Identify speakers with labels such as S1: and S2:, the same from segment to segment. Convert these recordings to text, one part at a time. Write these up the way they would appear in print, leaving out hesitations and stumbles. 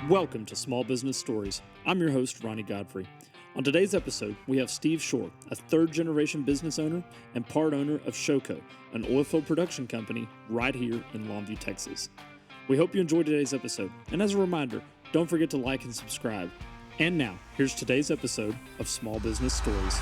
S1: Welcome to Small Business Stories. I'm your host, Ronnie Godfrey. On today's episode, we have Steve Shore, a third-generation business owner and part owner of SHOCO, an oilfield production company right here in Longview, Texas. We hope you enjoyed today's episode, and as a reminder, don't forget to like and subscribe. And now, here's today's episode of Small Business Stories.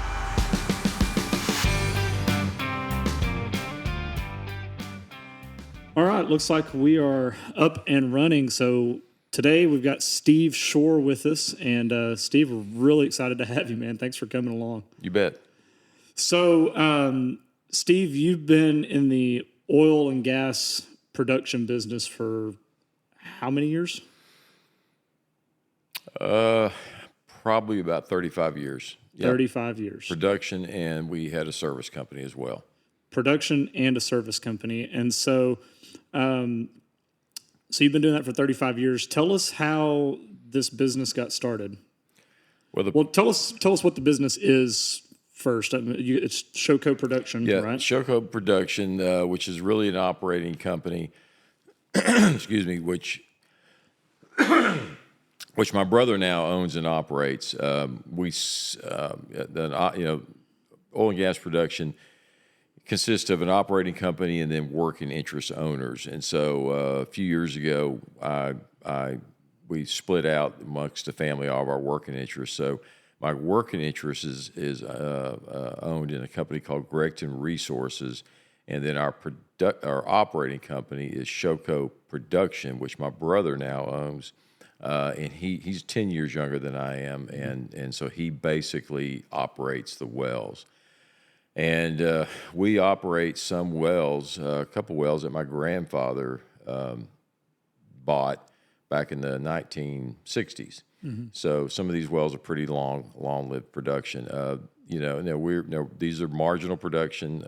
S1: All right, looks like we are up and running. So today we've got Steve Shore with us. And Steve, we're really excited to have you, man. Thanks for coming along.
S2: You bet.
S1: So, Steve, you've been in the oil and gas production business for how many years?
S2: Probably about 35 years. Yep.
S1: 35 years.
S2: Production, and we had a service company as well.
S1: Production and a service company. And so you've been doing that for 35 years. Tell us how this business got started. Well, tell us what the business is first. I mean, it's SHOCO Production, right?
S2: SHOCO Production, which is really an operating company, excuse me, which my brother now owns and operates. Oil and gas production consists of an operating company and then working interest owners. And so a few years ago, we split out amongst the family all of our working interests. So my working interest is owned in a company called Gregton Resources, and then our operating company is SHOCO Production, which my brother now owns. And he's 10 years younger than I am, and so he basically operates the wells. And we operate some wells, a couple wells that my grandfather bought back in the 1960s. Mm-hmm. So some of these wells are pretty long-lived production. These are marginal production.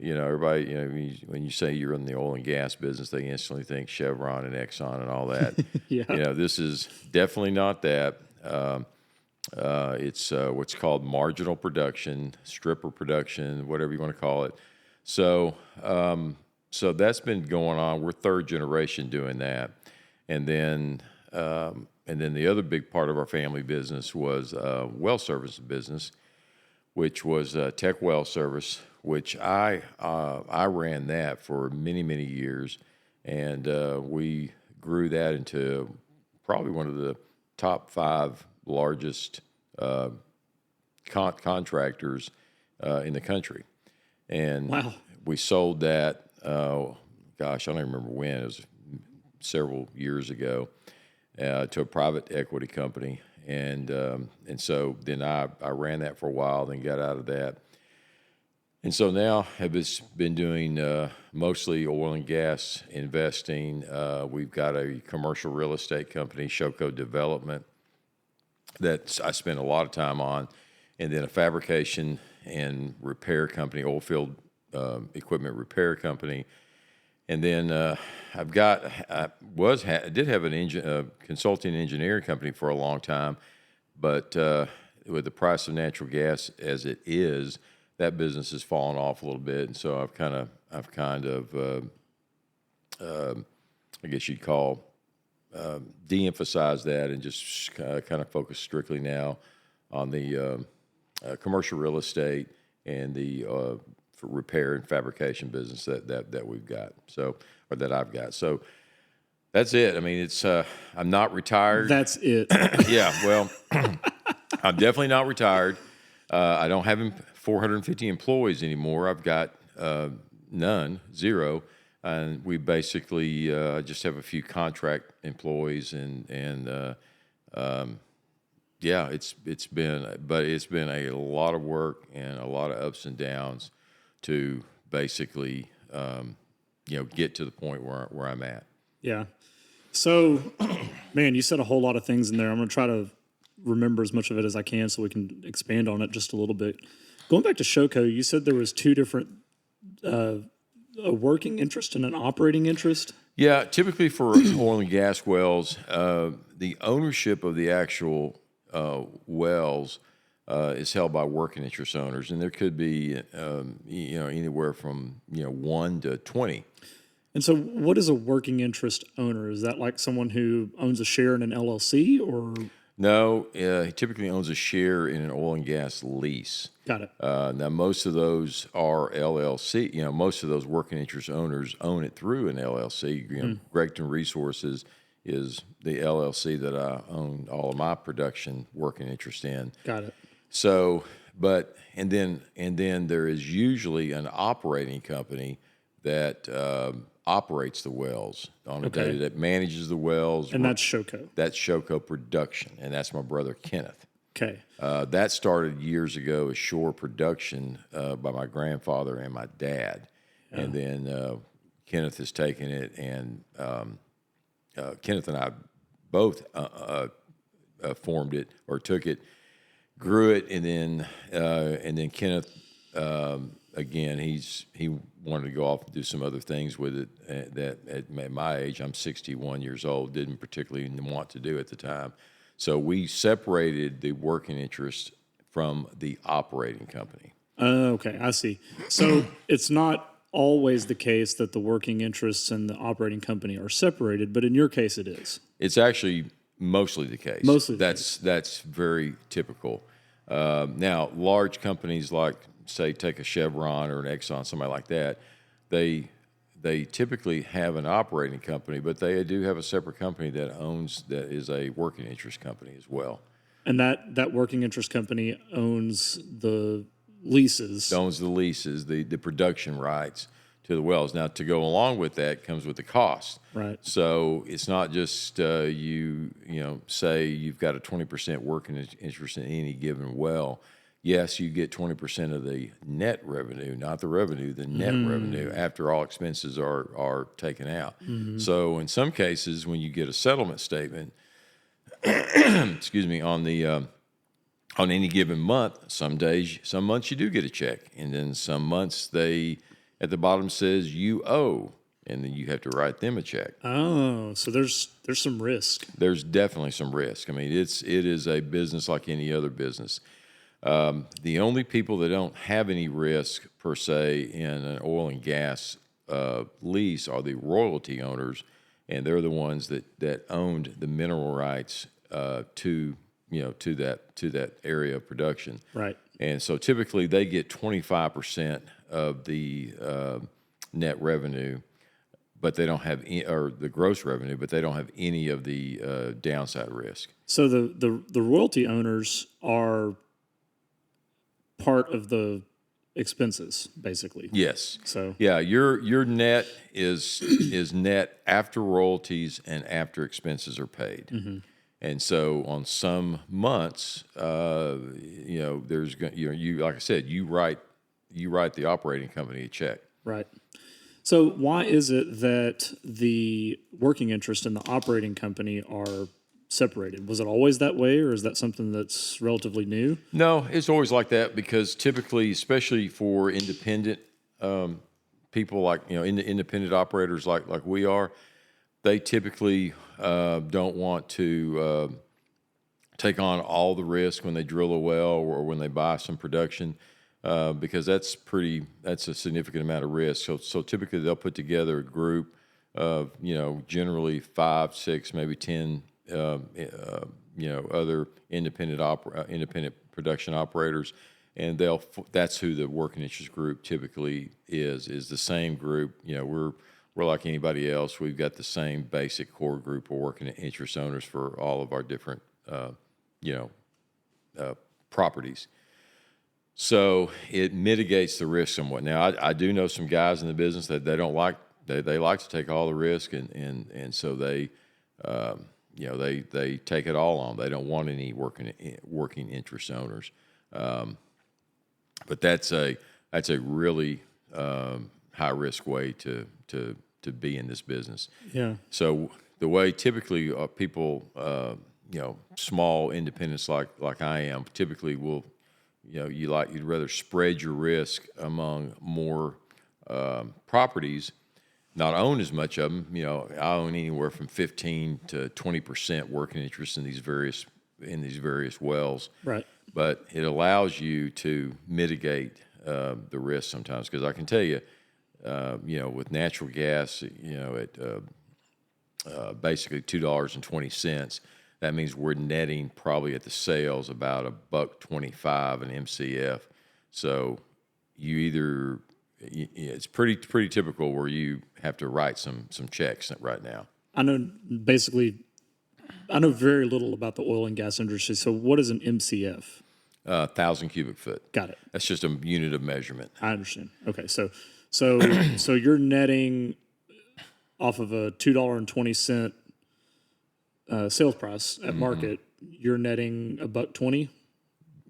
S2: Everybody, when you say you're in the oil and gas business, they instantly think Chevron and Exxon and all that.
S1: Yeah.
S2: This is definitely not that. It's what's called marginal production, stripper production, whatever you want to call it. So that's been going on. We're third generation doing that, and then the other big part of our family business was well service business, which was TEC well service, which I ran that for many years, and we grew that into probably one of the top 5 largest contractors in the country. And
S1: wow.
S2: We sold that, I don't even remember when, it was several years ago, to a private equity company. And so then I ran that for a while, then got out of that. And so now I've been doing mostly oil and gas investing. We've got a commercial real estate company, SHOCO Development, that I spend a lot of time on, and then a fabrication and repair company, oil field equipment repair company. And then I did have a consulting engineering company for a long time, but with the price of natural gas as it is, that business has fallen off a little bit, and so I've kind of I guess you'd call de-emphasize that and just kind of focus strictly now on the commercial real estate and the repair and fabrication business that we've got, or that I've got. So that's it. I mean, it's I'm not retired.
S1: That's it.
S2: Yeah, well, I'm definitely not retired. I don't have 450 employees anymore. I've got none, 0. And we basically just have a few contract employees, and it's been a lot of work and a lot of ups and downs to basically get to the point where I'm at.
S1: Yeah. So, man, you said a whole lot of things in there. I'm going to try to remember as much of it as I can so we can expand on it just a little bit. Going back to SHOCO, you said there was 2 different a working interest and an operating interest?
S2: Yeah, typically for oil and gas wells, the ownership of the actual wells is held by working interest owners, and there could be anywhere from 1 to 20.
S1: And so, what is a working interest owner? Is that like someone who owns a share in an LLC, or
S2: No, he typically owns a share in an oil and gas lease.
S1: got it?
S2: Now, most of those are LLC. Most of those working interest owners own it through an LLC. Gregton Resources is the LLC that I own all of my production working interest in.
S1: Got it.
S2: So, and then there is usually an operating company that operates the wells on a day, that manages the wells.
S1: And that's SHOCO.
S2: That's SHOCO Production, and that's my brother Kenneth.
S1: Okay.
S2: That started years ago as Shore Production by my grandfather and my dad. Yeah. And then Kenneth has taken it, and Kenneth and I both formed it or took it, grew it, and then Kenneth again he wanted to go off and do some other things with it that at my age, I'm 61 years old, didn't particularly want to do at the time. So we separated the working interest from the operating company.
S1: Okay, I see. So it's not always the case that the working interests and the operating company are separated, but in your case it is.
S2: It's actually mostly the case. That's very typical. Now, large companies like, say, take a Chevron or an Exxon, somebody like that, they typically have an operating company, but they do have a separate company that is a working interest company as well.
S1: And that working interest company owns the leases.
S2: The production rights to the wells. Now, to go along with that comes with the cost.
S1: Right.
S2: So it's not just say you've got a 20% working interest in any given well. Yes, you get 20% of the net revenue, not the revenue, the net revenue after all expenses are taken out. So in some cases, when you get a settlement statement, excuse me, on any given month, some months you do get a check, and then some months at the bottom says you owe, and then you have to write them a check.
S1: Oh, so there's some risk.
S2: There's definitely some risk. I mean, it is a business like any other business. The only people that don't have any risk per se in an oil and gas lease are the royalty owners, and they're the ones that owned the mineral rights to that area of production.
S1: Right.
S2: And so typically they get 25% of the net revenue, but they don't have or the gross revenue, but they don't have any of the downside risk.
S1: So the royalty owners are part of the expenses, basically.
S2: Yes.
S1: So
S2: yeah, your net is net after royalties and after expenses are paid. Mm-hmm. And so on some months, there's like I said, you write the operating company a check.
S1: Right. So why is it that the working interest and the operating company are separated? Was it always that way, or is that something that's relatively new?
S2: No, it's always like that because typically, especially for independent people like independent operators like we are, they typically don't want to take on all the risk when they drill a well or when they buy some production because that's a significant amount of risk. So typically they'll put together a group of generally 5, 6, maybe 10 other independent production operators, and that's who the working interest group typically is the same group. We're like anybody else. We've got the same basic core group of working interest owners for all of our different properties. So it mitigates the risk somewhat. Now I do know some guys in the business that they don't like. They like to take all the risk, and so they take it all on. They don't want any working interest owners. But that's a really high risk way to be in this business.
S1: Yeah.
S2: So the way typically people, small independents like I am, typically will, you'd rather spread your risk among more properties. Not own as much of them. I own anywhere from 15 to 20% working interest in these various wells.
S1: Right.
S2: But it allows you to mitigate the risk sometimes, because I can tell you, with natural gas, at basically $2.20, that means we're netting probably at the sales about $1.25 an MCF. So it's pretty typical where you have to write some checks right now.
S1: I know very little about the oil and gas industry. So what is an MCF?
S2: 1,000 cubic foot.
S1: Got it.
S2: That's just a unit of measurement.
S1: I understand. Okay, so you're netting off of a $2.20 sales price at market. You're netting $1.20.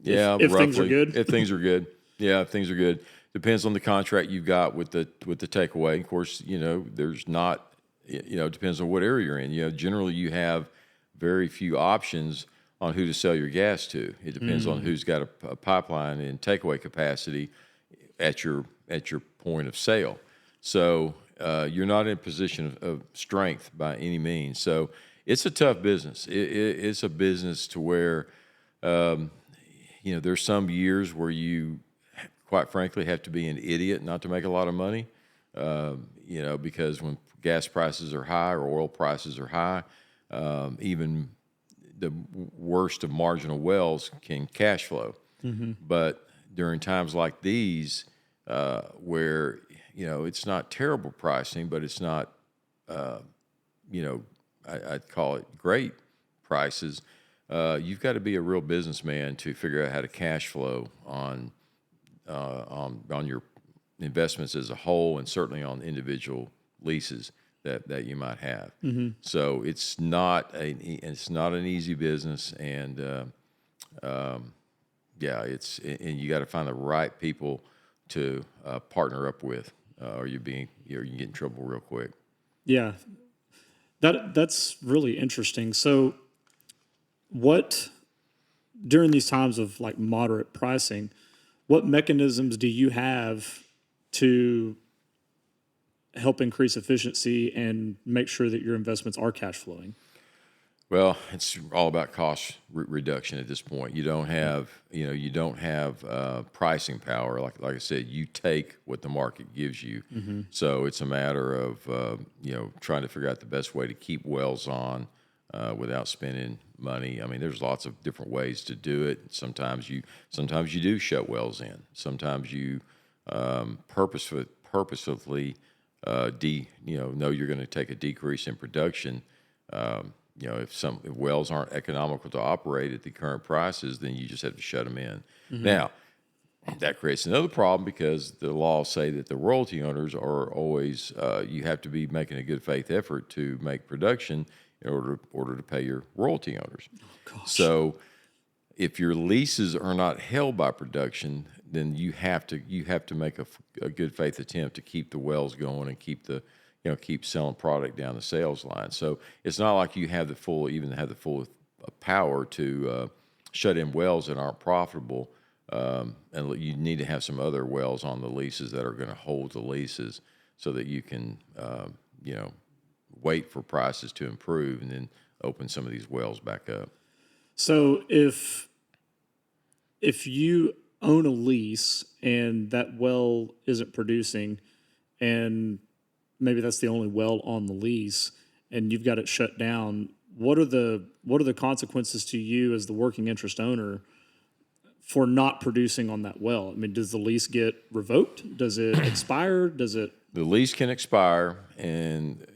S2: Yeah,
S1: if
S2: roughly.
S1: Things are good.
S2: If things are good, yeah, if things are good. Depends on the contract you've got with the takeaway. Of course, there's not. It depends on what area you're in. Generally you have very few options on who to sell your gas to. It depends on who's got a pipeline and takeaway capacity at your point of sale. So you're not in a position of strength by any means. So it's a tough business. It's a business to where, there's some years where you, quite frankly, have to be an idiot not to make a lot of money, because when gas prices are high or oil prices are high, even the worst of marginal wells can cash flow. But during times like these, where, it's not terrible pricing, but it's not, I'd call it great prices, you've got to be a real businessman to figure out how to cash flow on your investments as a whole, and certainly on individual leases that you might have. So it's not an easy business, and and you got to find the right people to partner up with, or you get in trouble real quick.
S1: Yeah, that's really interesting. So, what during these times of like moderate pricing, what mechanisms do you have to help increase efficiency and make sure that your investments are cash flowing?
S2: Well, it's all about cost reduction at this point. You don't have pricing power. Like I said, you take what the market gives you. So it's a matter of trying to figure out the best way to keep wells on without spending money. I mean, there's lots of different ways to do it. Sometimes you do shut wells in. Sometimes you purposefully know you're going to take a decrease in production. If wells aren't economical to operate at the current prices, then you just have to shut them in. Now, that creates another problem because the laws say that the royalty owners are always, you have to be making a good faith effort to make production in order to pay your royalty owners.
S1: Oh, gosh.
S2: So if your leases are not held by production, then you have to make a good faith attempt to keep the wells going and keep selling product down the sales line. So it's not like you have the full power to shut in wells that aren't profitable, and you need to have some other wells on the leases that are going to hold the leases so that you can wait for prices to improve and then open some of these wells back up.
S1: So if you own a lease and that well isn't producing, and maybe that's the only well on the lease, and you've got it shut down, what are the consequences to you as the working interest owner for not producing on that well? I mean, does the lease get revoked? Does it expire? The
S2: lease can expire, and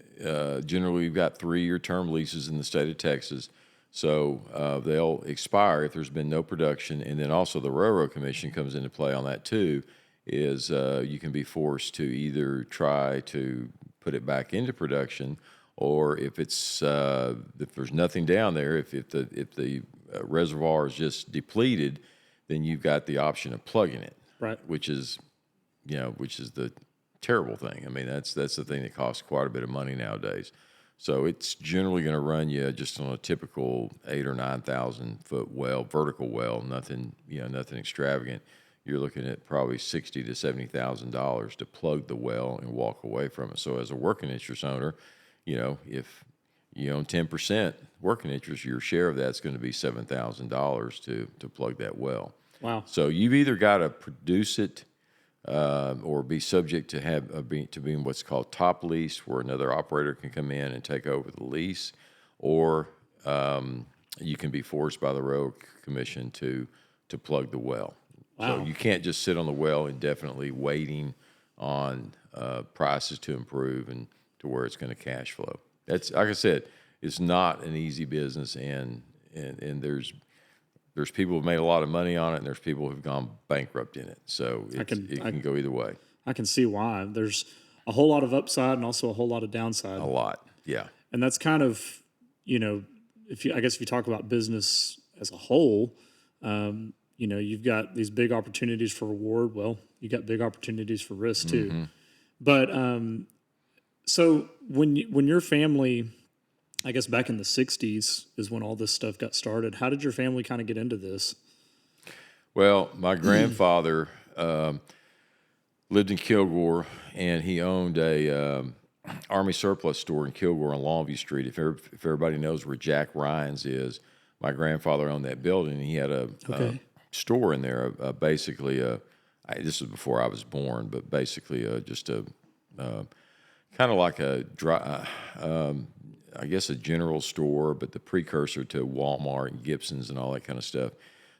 S2: generally we've got 3-year term leases in the state of Texas. So they'll expire if there's been no production, and then also the Railroad Commission comes into play on that too. Is you can be forced to either try to put it back into production, or if there's nothing down there, if the reservoir is just depleted, then you've got the option of plugging it,
S1: right?
S2: Which is the terrible thing. I mean, that's the thing that costs quite a bit of money nowadays. So it's generally going to run you just on a typical 8,000 or 9,000 foot well, vertical well, nothing extravagant. You're looking at probably $60,000 to $70,000 to plug the well and walk away from it. So as a working interest owner, if you own 10% working interest, your share of that's going to be $7,000 to plug that well.
S1: Wow.
S2: So you've either got to produce it or be subject to being what's called top lease, where another operator can come in and take over the lease, or you can be forced by the Railroad Commission to plug the well.
S1: Wow.
S2: So you can't just sit on the well indefinitely waiting on prices to improve and to where it's going to cash flow. That's, like I said, it's not an easy business, and there's people who've made a lot of money on it, and there's people who've gone bankrupt in it. So it can go either way.
S1: I can see why. There's a whole lot of upside and also a whole lot of downside.
S2: A lot, yeah.
S1: And that's kind of, if you talk about business as a whole, you've got these big opportunities for reward. Well, you got big opportunities for risk too.
S2: Mm-hmm.
S1: But so when your family, I guess back in the 60s is when all this stuff got started. How did your family kind of get into this?
S2: Well, my grandfather lived in Kilgore, and he owned a Army surplus store in Kilgore on Longview Street. If everybody knows where Jack Ryan's is, my grandfather owned that building. And he had a store in there, basically this was before I was born, but basically just a kind of like a dry, I guess a general store, but the precursor to Walmart and Gibson's and all that kind of stuff.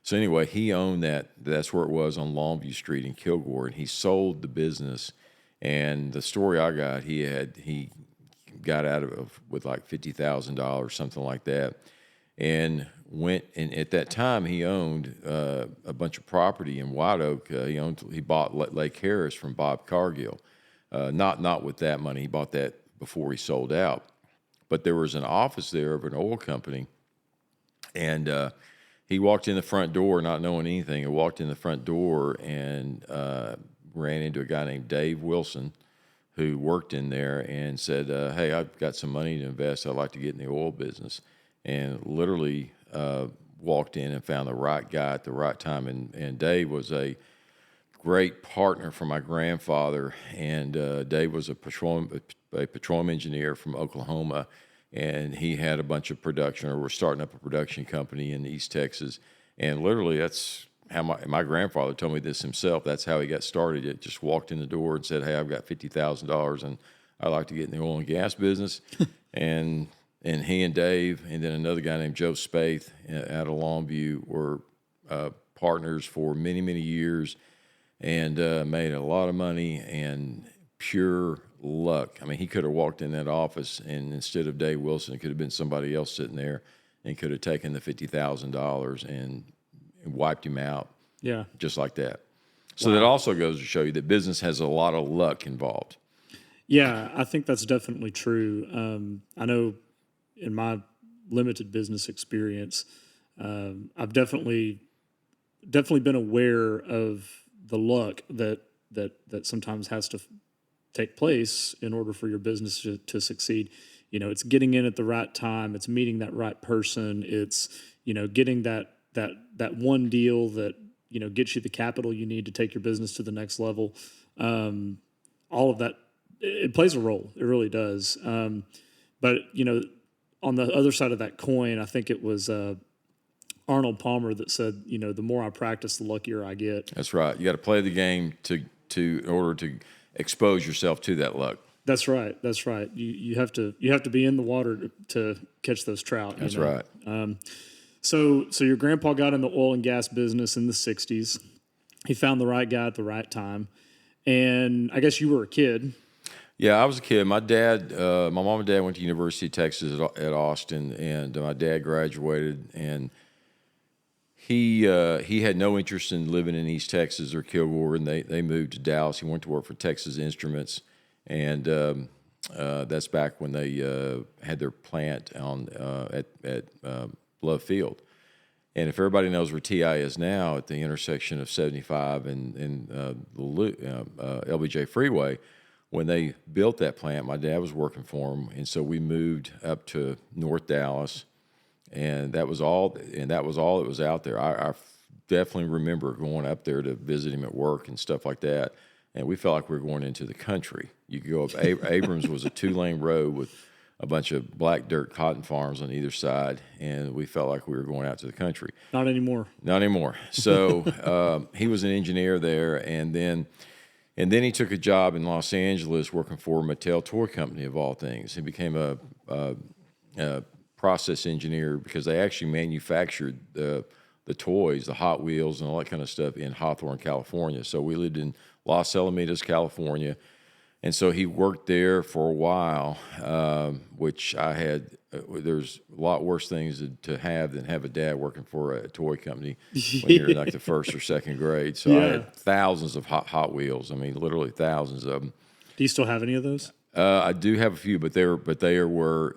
S2: So anyway, he owned that. That's where it was on Longview Street in Kilgore, and he sold the business. And the story I got, he got out of with like $50,000, something like that, and went. And at that time, he owned a bunch of property in White Oak. He bought Lake Harris from Bob Cargill. Not with that money. He bought that before he sold out. But there was an office there of an oil company, and he walked in the front door not knowing anything. He walked in the front door and ran into a guy named Dave Wilson, who worked in there, and said, hey, I've got some money to invest. I'd like to get in the oil business. And literally walked in and found the right guy at the right time. And Dave was a great partner for my grandfather, and Dave was a petroleum engineer from Oklahoma, and he had a bunch of production, or we're starting up a production company in East Texas. And literally, that's how my grandfather told me this himself. That's how he got started. It just walked in the door and said, hey, I've got $50,000 and I'd like to get in the oil and gas business. and he and Dave, and then another guy named Joe Spaeth out of Longview, were partners for many, many years, and made a lot of money, and pure luck. I mean, he could have walked in that office, and instead of Dave Wilson, it could have been somebody else sitting there, and could have taken the $50,000 and wiped him out.
S1: Yeah,
S2: just like that. So that also goes to show you that business has a lot of luck involved.
S1: Yeah, I think that's definitely true. I know in my limited business experience, I've definitely been aware of the luck that sometimes has to take place in order for your business to succeed. It's getting in at the right time. It's meeting that right person. It's, getting that one deal that, gets you the capital you need to take your business to the next level. All of that, it plays a role. It really does. But, on the other side of that coin, I think it was Arnold Palmer that said, the more I practice, the luckier I get. That's
S2: right. You got to play the game in order to expose yourself to that luck.
S1: That's right. That's right. You have to be in the water to catch those trout.
S2: That's right.
S1: So your grandpa got in the oil and gas business in the 60s. He found the right guy at the right time. And I guess you were a kid.
S2: Yeah, I was a kid. My mom and dad went to University of Texas at Austin, and my dad graduated, and he had no interest in living in East Texas or Kilgore, and they moved to Dallas. He went to work for Texas Instruments, and that's back when they had their plant at Love Field. And if everybody knows where TI is now, at the intersection of 75 and the LBJ Freeway, when they built that plant, my dad was working for them, and so we moved up to North Dallas, and that was all that was out there. I definitely remember going up there to visit him at work and stuff like that, and we felt like we were going into the country. You could go up Abrams was a 2-lane road with a bunch of black dirt cotton farms on either side, and we felt like we were going out to the country.
S1: Not anymore.
S2: Not anymore. So he was an engineer there, and then And then he took a job in Los Angeles working for Mattel Toy Company, of all things. He became a process engineer because they actually manufactured the toys, the Hot Wheels, and all that kind of stuff in Hawthorne, California. So we lived in Los Alamitos, California. And so he worked there for a while, which I had. There's a lot worse things to have than have a dad working for a toy company when you're in like the first or second grade. So I had thousands of Hot Wheels. I mean, literally thousands of them.
S1: Do you still have any of those?
S2: I do have a few, but they were.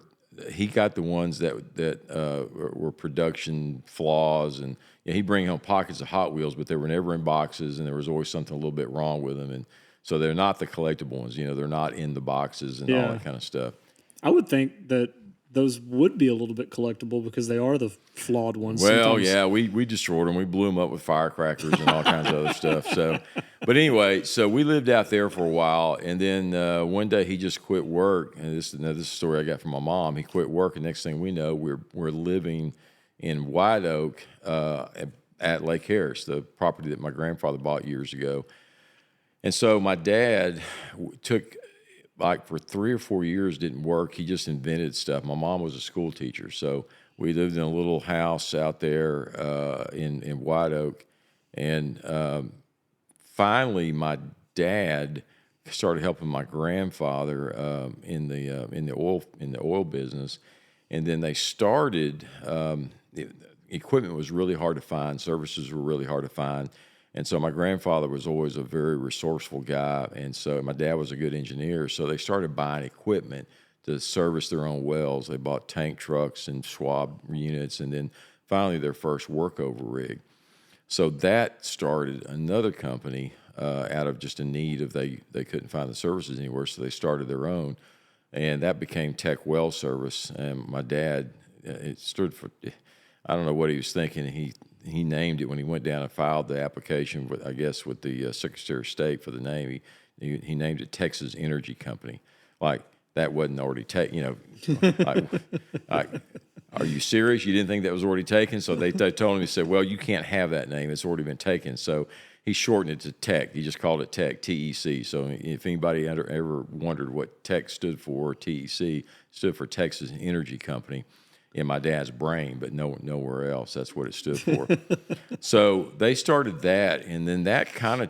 S2: He got the ones that were production flaws, and he'd bring home pockets of Hot Wheels, but they were never in boxes, and there was always something a little bit wrong with them, and so they're not the collectible ones. They're not in the boxes and all that kind of stuff.
S1: I would think that those would be a little bit collectible because they are the flawed ones.
S2: Well,
S1: sometimes.
S2: yeah, we destroyed them. We blew them up with firecrackers and all kinds of other stuff. So, but anyway, so we lived out there for a while, and then one day he just quit work. And this is a story I got from my mom. He quit work, and next thing we know, we're living in White Oak at Lake Harris, the property that my grandfather bought years ago. And so my dad took, like, for 3 or 4 years, didn't work. He just invented stuff. My mom was a school teacher, so we lived in a little house out there in White Oak. And finally, my dad started helping my grandfather in the oil business, and then they started. Equipment was really hard to find. Services were really hard to find. And so my grandfather was always a very resourceful guy, and so my dad was a good engineer. So they started buying equipment to service their own wells. They bought tank trucks and swab units, and then finally their first workover rig. So that started another company out of just a need of they couldn't find the services anywhere, so they started their own, and that became TEC Well Service. And my dad, it stood for, I don't know what he was thinking. He named it when he went down and filed the application, with, I guess, with the Secretary of State for the name. He named it Texas Energy Company. Like, that wasn't already taken, like, are you serious? You didn't think that was already taken? So they told him, he said, well, you can't have that name. It's already been taken. So he shortened it to TEC. He just called it TEC, T-E-C. So if anybody ever wondered what TEC stood for, TEC stood for Texas Energy Company. In my dad's brain, but nowhere else. That's what it stood for. So they started that, and then that kind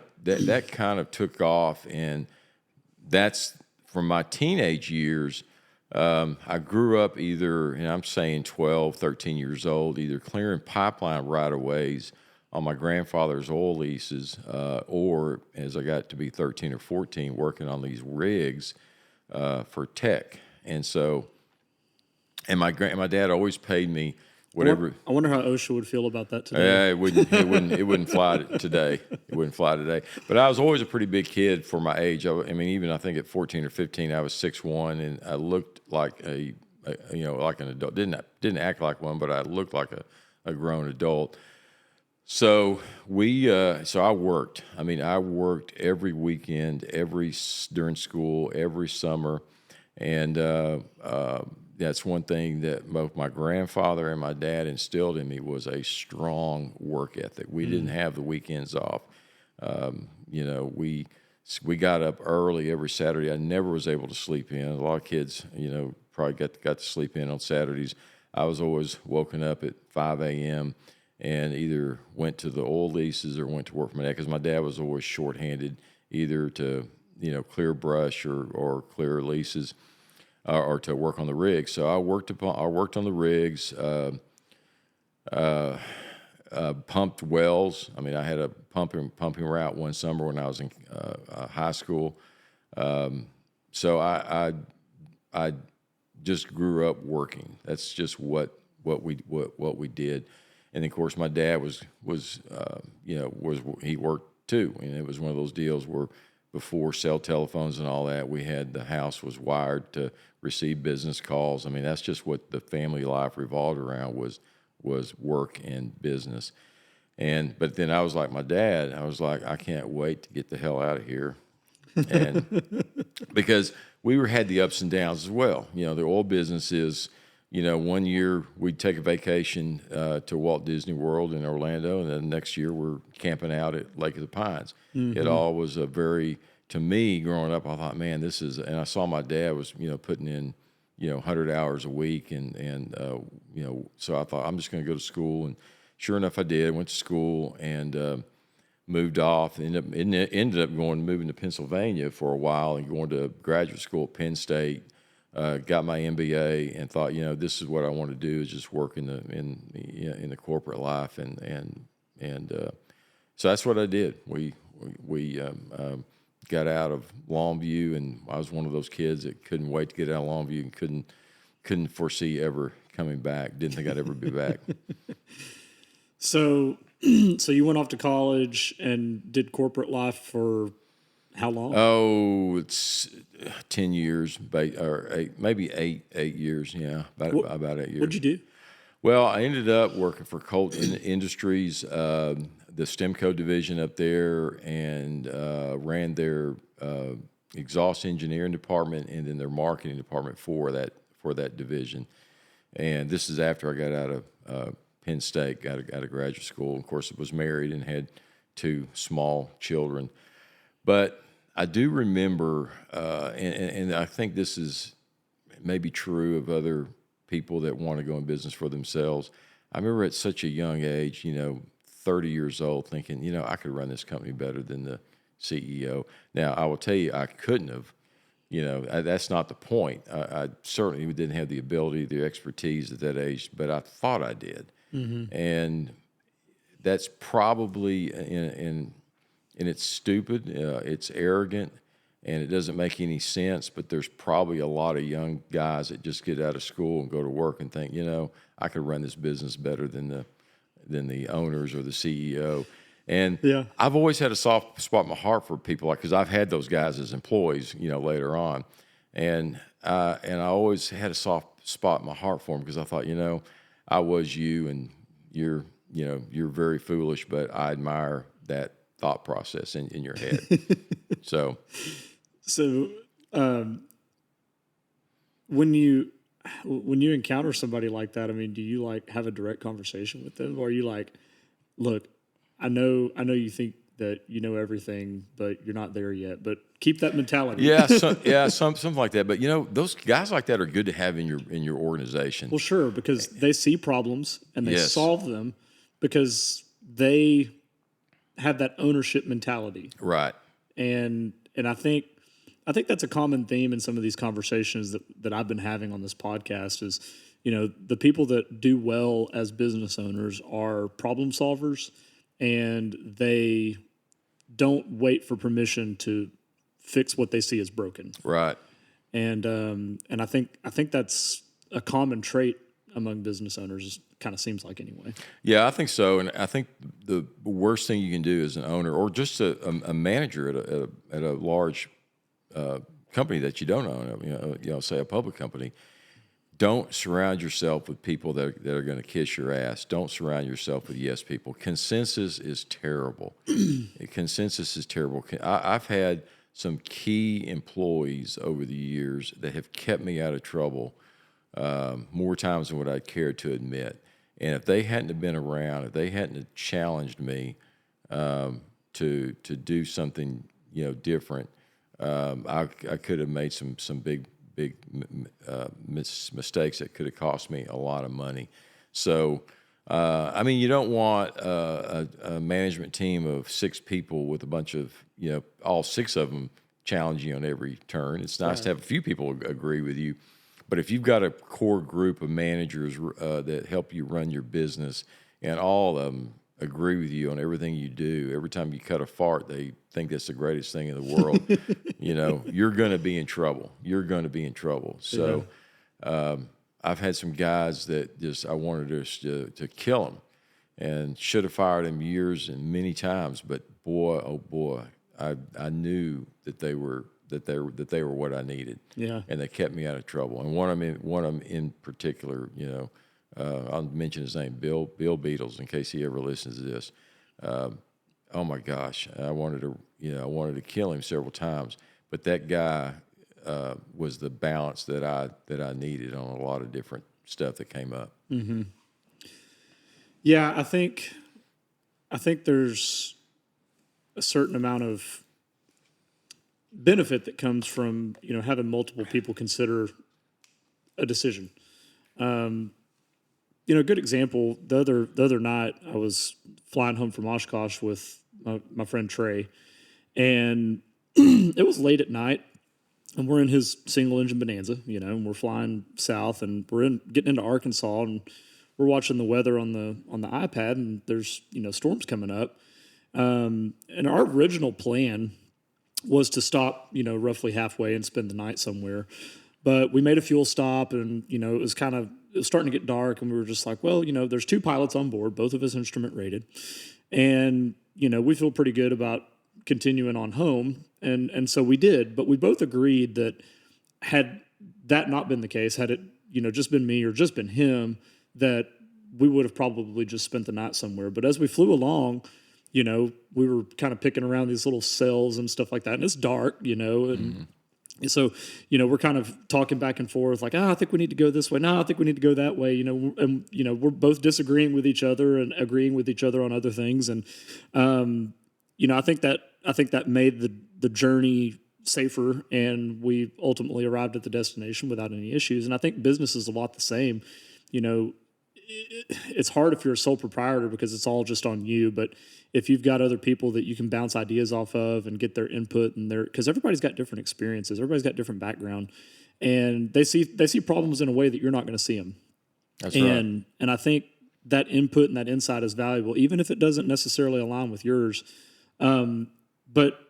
S2: of took off, and that's from my teenage years. I grew up either, and I'm saying 12, 13 years old, either clearing pipeline right-of-ways on my grandfather's oil leases, or as I got to be 13 or 14, working on these rigs for TEC, and so. And my dad always paid me whatever.
S1: I wonder how OSHA would feel about that today.
S2: Yeah, it wouldn't fly today. It wouldn't fly today. But I was always a pretty big kid for my age. I mean, even I think at 14 or 15, I was 6'1", and I looked like like an adult. Didn't act like one, but I looked like a grown adult. So I worked. I mean, I worked every weekend, during school, every summer, and that's one thing that both my grandfather and my dad instilled in me was a strong work ethic. We didn't have the weekends off. We got up early every Saturday. I never was able to sleep in. A lot of kids, probably got to sleep in on Saturdays. I was always woken up at 5 a.m. and either went to the oil leases or went to work for my dad, because my dad was always shorthanded, either to clear brush or clear leases. Or to work on the rigs. So I worked on the rigs, pumped wells. I mean, I had a pumping route one summer when I was in high school. So I just grew up working. That's just what we did. And of course, my dad he worked too, and it was one of those deals where, before cell telephones and all that, the house was wired to receive business calls. I mean, that's just what the family life revolved around, was work and business. But then I was like my dad. I was like, I can't wait to get the hell out of here, and because we had the ups and downs as well. The oil business is, 1 year we'd take a vacation to Walt Disney World in Orlando, and then the next year we're camping out at Lake of the Pines. Mm-hmm. It all was a very to me, growing up, I thought, man, this is, and I saw my dad was, putting in, 100 hours a week. So I thought, I'm just going to go to school. And sure enough, I did. Went to school and moved off. Ended up moving to Pennsylvania for a while and going to graduate school at Penn State. Got my MBA and thought, this is what I want to do, is just work in the corporate life. So that's what I did. We got out of Longview, and I was one of those kids that couldn't wait to get out of Longview and couldn't foresee ever coming back. Didn't think I'd ever be back.
S1: So you went off to college and did corporate life for how long?
S2: Oh, it's 10 years, or maybe eight years. Yeah, about 8 years.
S1: What'd you do?
S2: Well, I ended up working for Colt Industries, the Stemco division up there, and ran their exhaust engineering department and then their marketing department for that division. And this is after I got out of Penn State, got out of graduate school. Of course, I was married and had 2 small children. But I do remember, and I think this is maybe true of other people that want to go in business for themselves. I remember at such a young age, 30 years old, thinking, I could run this company better than the CEO. Now, I will tell you, I couldn't have. That's not the point. I certainly didn't have the ability, the expertise at that age, but I thought I did. Mm-hmm. And that's probably, and it's stupid, it's arrogant, and it doesn't make any sense, but there's probably a lot of young guys that just get out of school and go to work and think, I could run this business better than the owners or the CEO. And I've always had a soft spot in my heart for people, because I've had those guys as employees, later on. And I always had a soft spot in my heart for them, because I thought, I was you, and you're very foolish, but I admire that thought process in your head. So
S1: when you encounter somebody like that, I mean, do you have a direct conversation with them, or are you like, look, I know you think that you know everything, but you're not there yet, but keep that mentality.
S2: Something like that. But those guys like that are good to have in your organization.
S1: Well, sure, because they see problems and they solve them, because they have that ownership mentality.
S2: Right.
S1: And I think that's a common theme in some of these conversations that I've been having on this podcast is, the people that do well as business owners are problem solvers, and they don't wait for permission to fix what they see as broken.
S2: Right.
S1: And I think that's a common trait among business owners. Kind of seems like, anyway.
S2: Yeah, I think so. And I think the worst thing you can do as an owner, or just a manager at a large company that you don't own, say a public company, don't surround yourself with people that are going to kiss your ass. Don't surround yourself with yes people. Consensus is terrible. Consensus is terrible. I've had some key employees over the years that have kept me out of trouble more times than what I'd care to admit. And if they hadn't have been around, if they hadn't have challenged me to do something different, I could have made some big mistakes that could have cost me a lot of money. So, you don't want a management team of 6 people with a bunch of, all 6 of them challenging you on every turn. It's nice to have a few people agree with you. But if you've got a core group of managers that help you run your business, and all of them agree with you on everything you do, every time you cut a fart, they think that's the greatest thing in the world, you're going to be in trouble. You're going to be in trouble. So I've had some guys that I wanted to kill them, and should have fired them years and many times. But boy, oh boy, I knew that they were what I needed. Yeah. And they kept me out of trouble. And one of them in particular, I'll mention his name, Bill Beatles, in case he ever listens to this. Oh my gosh, I wanted to kill him several times. But that guy was the balance that I needed on a lot of different stuff that came up.
S1: Mm-hmm. Yeah, I think there's a certain amount of benefit that comes from, having multiple people consider a decision. A good example, the other night I was flying home from Oshkosh with my friend Trey, and it was late at night, and we're in his single engine Bonanza, and we're flying south, and we're getting into Arkansas, and we're watching the weather on the iPad, and there's storms coming up, and our original plan was to stop roughly halfway and spend the night somewhere, but we made a fuel stop, and it was starting to get dark, and we were just like, well, there's two pilots on board, both of us instrument rated, and we feel pretty good about continuing on home, and so we did. But we both agreed that had that not been the case, had it just been me or just been him, that we would have probably just spent the night somewhere. But as we flew along, we were kind of picking around these little cells and stuff like that, and it's dark, and so, we're kind of talking back and forth, like, I think we need to go this way. No, I think we need to go that way. And we're both disagreeing with each other and agreeing with each other on other things. And, I think that made the journey safer, and we ultimately arrived at the destination without any issues. And I think business is a lot the same. It's hard if you're a sole proprietor because it's all just on you. But if you've got other people that you can bounce ideas off of and get their input, and because everybody's got different experiences, everybody's got different background, and they see problems in a way that you're not going to see them.
S2: That's right.
S1: And I think that input and that insight is valuable, even if it doesn't necessarily align with yours. But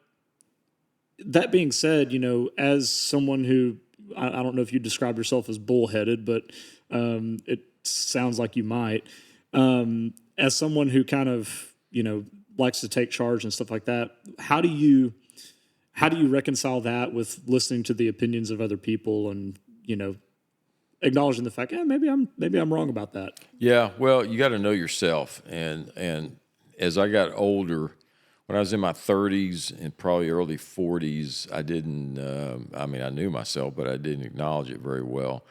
S1: that being said, as someone who, I don't know if you describe yourself as bullheaded, but it sounds like you might. As someone who kind of, likes to take charge and stuff like that, how do you reconcile that with listening to the opinions of other people and, acknowledging the fact, maybe I'm wrong about that?
S2: Yeah, well, you got to know yourself. And as I got older, when I was in my 30s and probably early 40s, I didn't, I knew myself, but I didn't acknowledge it very well.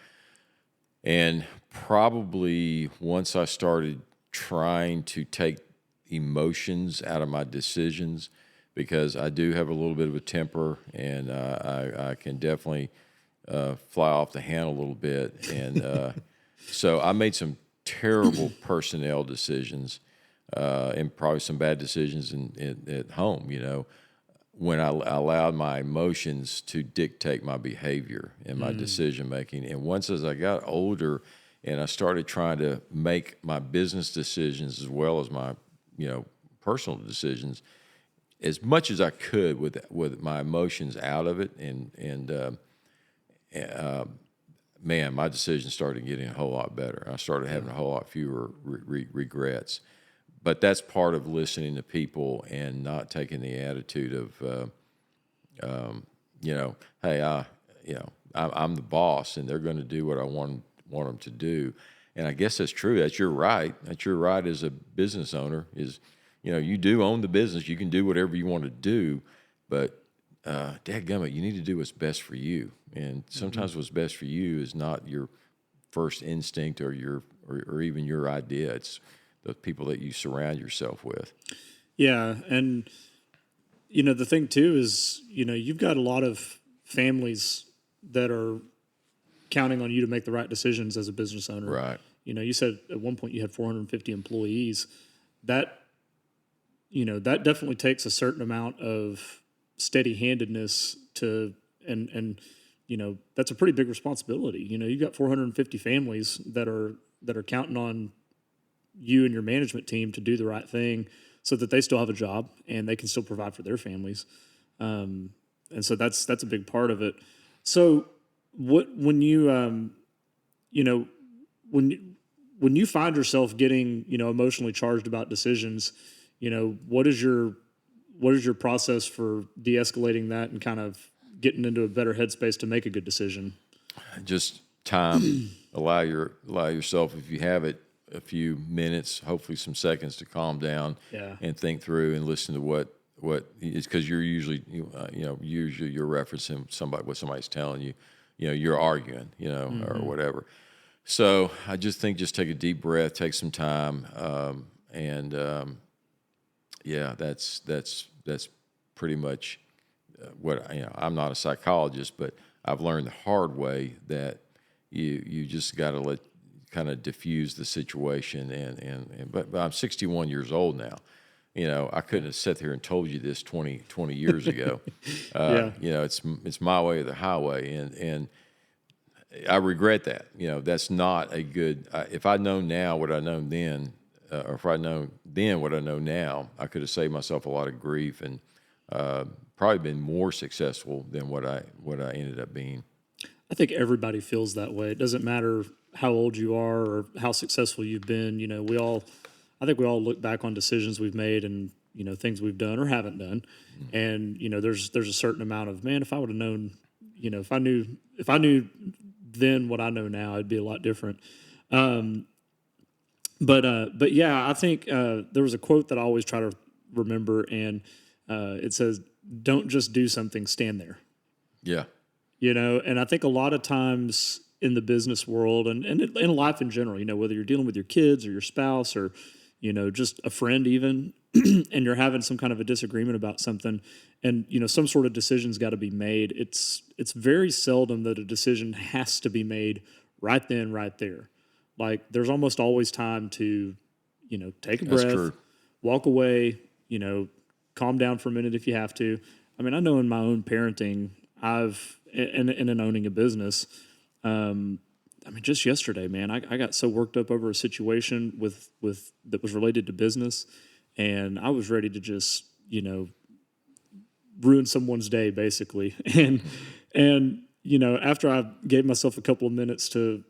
S2: And probably once I started trying to take emotions out of my decisions, because I do have a little bit of a temper, and I can definitely fly off the handle a little bit. And so I made some terrible personnel decisions, and probably some bad decisions at home, when I allowed my emotions to dictate my behavior and my decision making. And once as I got older and I started trying to make my business decisions as well as my, personal decisions as much as I could with my emotions out of it, and man, my decisions started getting a whole lot better. I started having a whole lot fewer regrets. But that's part of listening to people and not taking the attitude of, hey, I'm the boss and they're going to do what I want them to do. And I guess that's true. That's your right. That's your right as a business owner is, you do own the business. You can do whatever you want to do, but dadgummit, you need to do what's best for you. And sometimes what's best for you is not your first instinct or even your idea. It's the people that you surround yourself with.
S1: Yeah, and the thing too is, you've got a lot of families that are counting on you to make the right decisions as a business owner.
S2: Right.
S1: You said at one point you had 450 employees. That definitely takes a certain amount of steady-handedness to, and that's a pretty big responsibility. You've got 450 families that are counting on you and your management team to do the right thing so that they still have a job and they can still provide for their families. And so that's a big part of it. So when you find yourself getting, emotionally charged about decisions, what is your process for de-escalating that and kind of getting into a better headspace to make a good decision?
S2: Just time. Allow yourself, if you have it, a few minutes, hopefully some seconds, to calm down and think through and listen to what it's, because you're usually you're referencing what somebody's telling you, you're arguing, or whatever. So I just think just take a deep breath, take some time, and that's pretty much I'm not a psychologist, but I've learned the hard way that you just got to let kind of diffuse the situation. But I'm 61 years old now. I couldn't have sat here and told you this 20 years ago.
S1: Yeah.
S2: It's my way or the highway, and I regret that. That's not a good. If I'd known now what I known then, or if I'd known then what I know now, I could have saved myself a lot of grief and probably been more successful than what I ended up being.
S1: I think everybody feels that way. It doesn't matter how old you are or how successful you've been. I think we all look back on decisions we've made and things we've done or haven't done, and there's a certain amount of, man, if I would have known, if I knew then what I know now, it'd be a lot different. But yeah, I think there was a quote that I always try to remember, and it says, "Don't just do something, stand there."
S2: Yeah.
S1: And I think a lot of times in the business world and in life in general, whether you're dealing with your kids or your spouse or, just a friend even, and you're having some kind of a disagreement about something and, some sort of decision's got to be made. It's very seldom that a decision has to be made right then, right there. Like there's almost always time to, take a breath,
S2: That's true.
S1: walk away, calm down for a minute if you have to. I mean, I know in my own parenting, and in owning a business, just yesterday, man, I got so worked up over a situation with that was related to business, and I was ready to just, ruin someone's day basically. And after I gave myself a couple of minutes to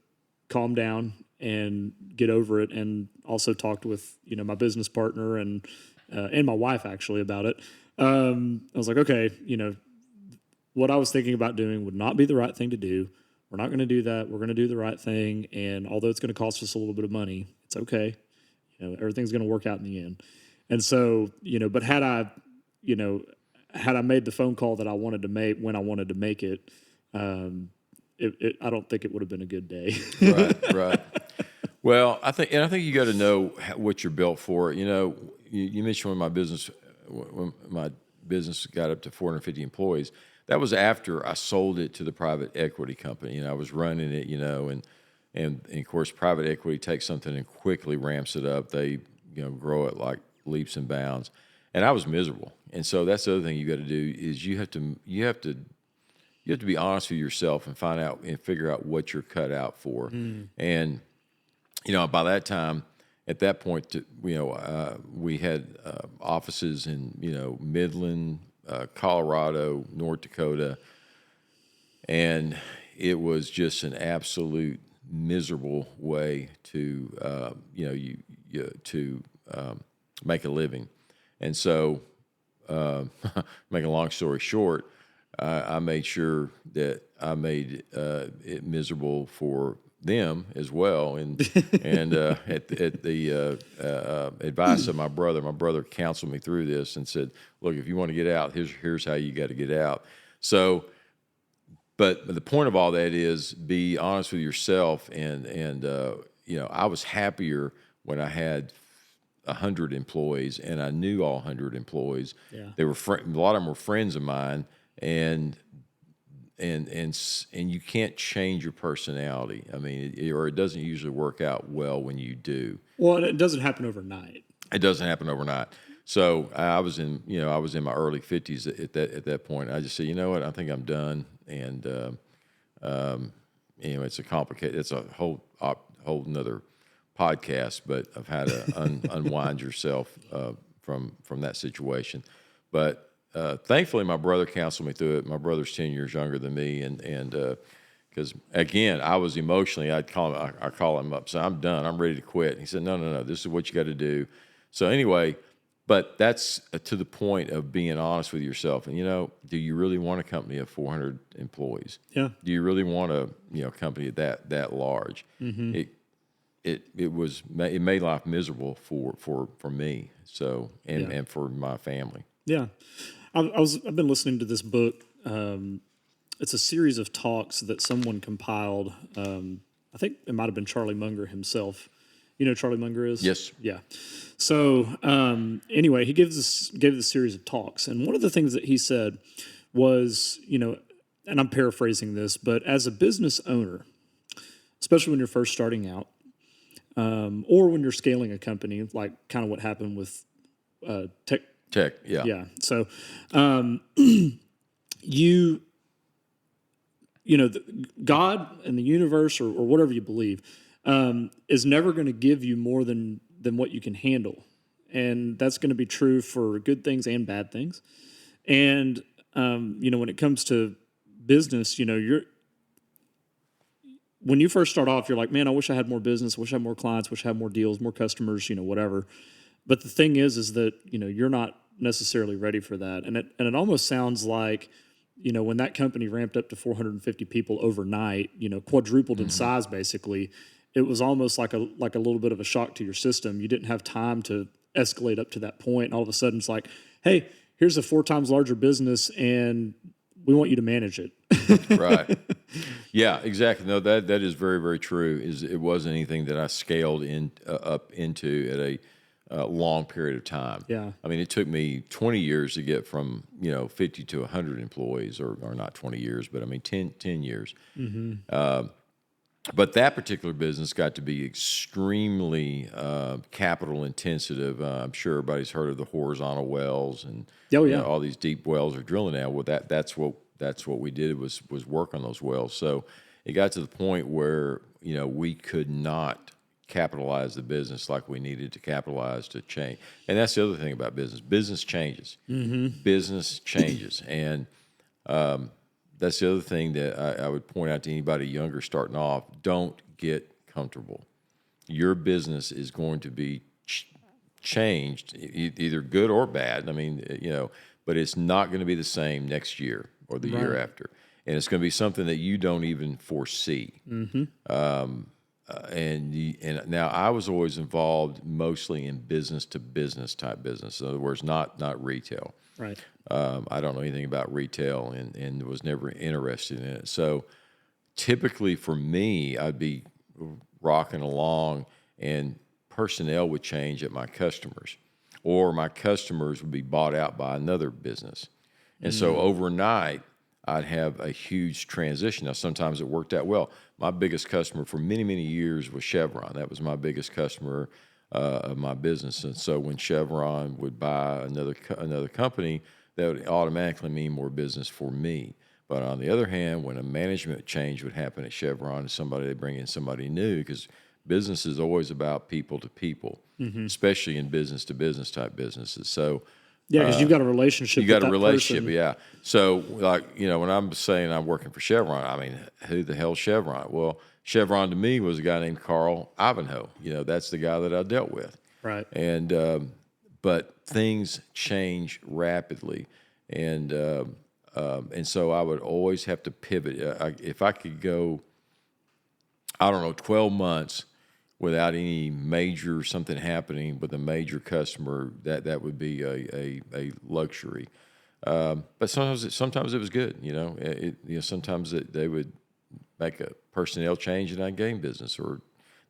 S1: calm down and get over it, and also talked with, my business partner and my wife actually about it, I was like, okay, what I was thinking about doing would not be the right thing to do. We're not going to do that. We're going to do the right thing. And although it's going to cost us a little bit of money, it's okay. Everything's going to work out in the end. And so, but had I made the phone call that I wanted to make when I wanted to make it, I don't think it would have been a good day.
S2: Right. Well, I think you got to know what you're built for. You mentioned when my business got up to 450 employees. That was after I sold it to the private equity company. I was running it, and of course, private equity takes something and quickly ramps it up. They, grow it like leaps and bounds. And I was miserable. And so that's the other thing you got to do is you have to be honest with yourself and find out and figure out what you're cut out for. And by that time, at that point, we had offices in Midland, Colorado, North Dakota, and it was just an absolute miserable way to make a living. And so, make a long story short, I made sure that I made it miserable for them as well, and at the advice of my brother counseled me through this and said, "Look, if you want to get out, here's how you got to get out." So, but the point of all that is be honest with yourself, and I was happier when I had 100 employees, and I knew all 100 employees.
S1: Yeah.
S2: They were a lot of them were friends of mine, and you can't change your personality. I mean, it doesn't usually work out well when you do.
S1: Well, it doesn't happen overnight.
S2: It doesn't happen overnight. So I was in my early 50s at that point. I just said, you know what, I think I'm done. And it's a whole another podcast, but I've had to unwind yourself from that situation. But thankfully, my brother counseled me through it. My brother's 10 years younger than me, and because again, I was emotionally, I call him up, say, I'm done, I'm ready to quit. And he said, no, this is what you got to do. So anyway, but that's to the point of being honest with yourself. And do you really want a company of 400 employees?
S1: Yeah.
S2: Do you really want a company that large? Mm-hmm. It made life miserable for me. So and for my family.
S1: Yeah. I've been listening to this book. It's a series of talks that someone compiled. I think it might have been Charlie Munger himself. You know who Charlie Munger is?
S2: Yes.
S1: Yeah. So anyway, he gave this series of talks, and one of the things that he said was, and I'm paraphrasing this, but as a business owner, especially when you're first starting out, or when you're scaling a company, like kind of what happened with TEC.
S2: TEC, yeah.
S1: Yeah. So God and the universe or whatever you believe is never going to give you more than what you can handle. And that's going to be true for good things and bad things. And, when it comes to business, when you first start off, you're like, man, I wish I had more business, wish I had more clients, wish I had more deals, more customers, whatever. But the thing is that, you're not necessarily ready for that. And it almost sounds like, when that company ramped up to 450 people overnight, quadrupled in size, basically, it was almost like a little bit of a shock to your system. You didn't have time to escalate up to that point. And all of a sudden it's like, hey, here's a 4 times larger business and we want you to manage it.
S2: Right. Yeah, exactly. No, that is very, very true. It wasn't anything that I scaled up into at a long period of time.
S1: Yeah.
S2: I mean, it took me 20 years to get from, 50 to 100 employees, or not 20 years, but I mean 10 years. Mm-hmm. But that particular business got to be extremely capital intensive. I'm sure everybody's heard of the horizontal wells and all these deep wells are drilling now. Well, that's what we did was work on those wells. So it got to the point where we could not capitalize the business like we needed to capitalize to change. And that's the other thing about business. Business changes. Mm-hmm. Business changes, and that's the other thing that I would point out to anybody younger starting off. Don't get comfortable. Your business is going to be changed, either good or bad. I mean, but it's not going to be the same next year or the year after. And it's going to be something that you don't even foresee. Mm-hmm. And now I was always involved mostly in business to business type business. In other words, not retail.
S1: Right.
S2: I don't know anything about retail and was never interested in it. So typically for me, I'd be rocking along and personnel would change at my customers, or my customers would be bought out by another business. And so overnight, I'd have a huge transition. Now, sometimes it worked out well. My biggest customer for many, many years was Chevron. That was my biggest customer of my business. And so when Chevron would buy another company, that would automatically mean more business for me. But on the other hand, when a management change would happen at Chevron, they bring in somebody new, because business is always about people to people, especially in business to business type businesses. So
S1: yeah, because you've got a relationship.
S2: You got a relationship, person. Yeah. So, when I'm saying I'm working for Chevron, I mean, who the hell's Chevron? Well, Chevron to me was a guy named Carl Ivanhoe. That's the guy that I dealt with.
S1: Right.
S2: And but things change rapidly, and so I would always have to pivot. If I could go, 12 months without any major something happening with a major customer, that would be a luxury. But sometimes it was good. Sometimes they would make a personnel change and I'd gain business, or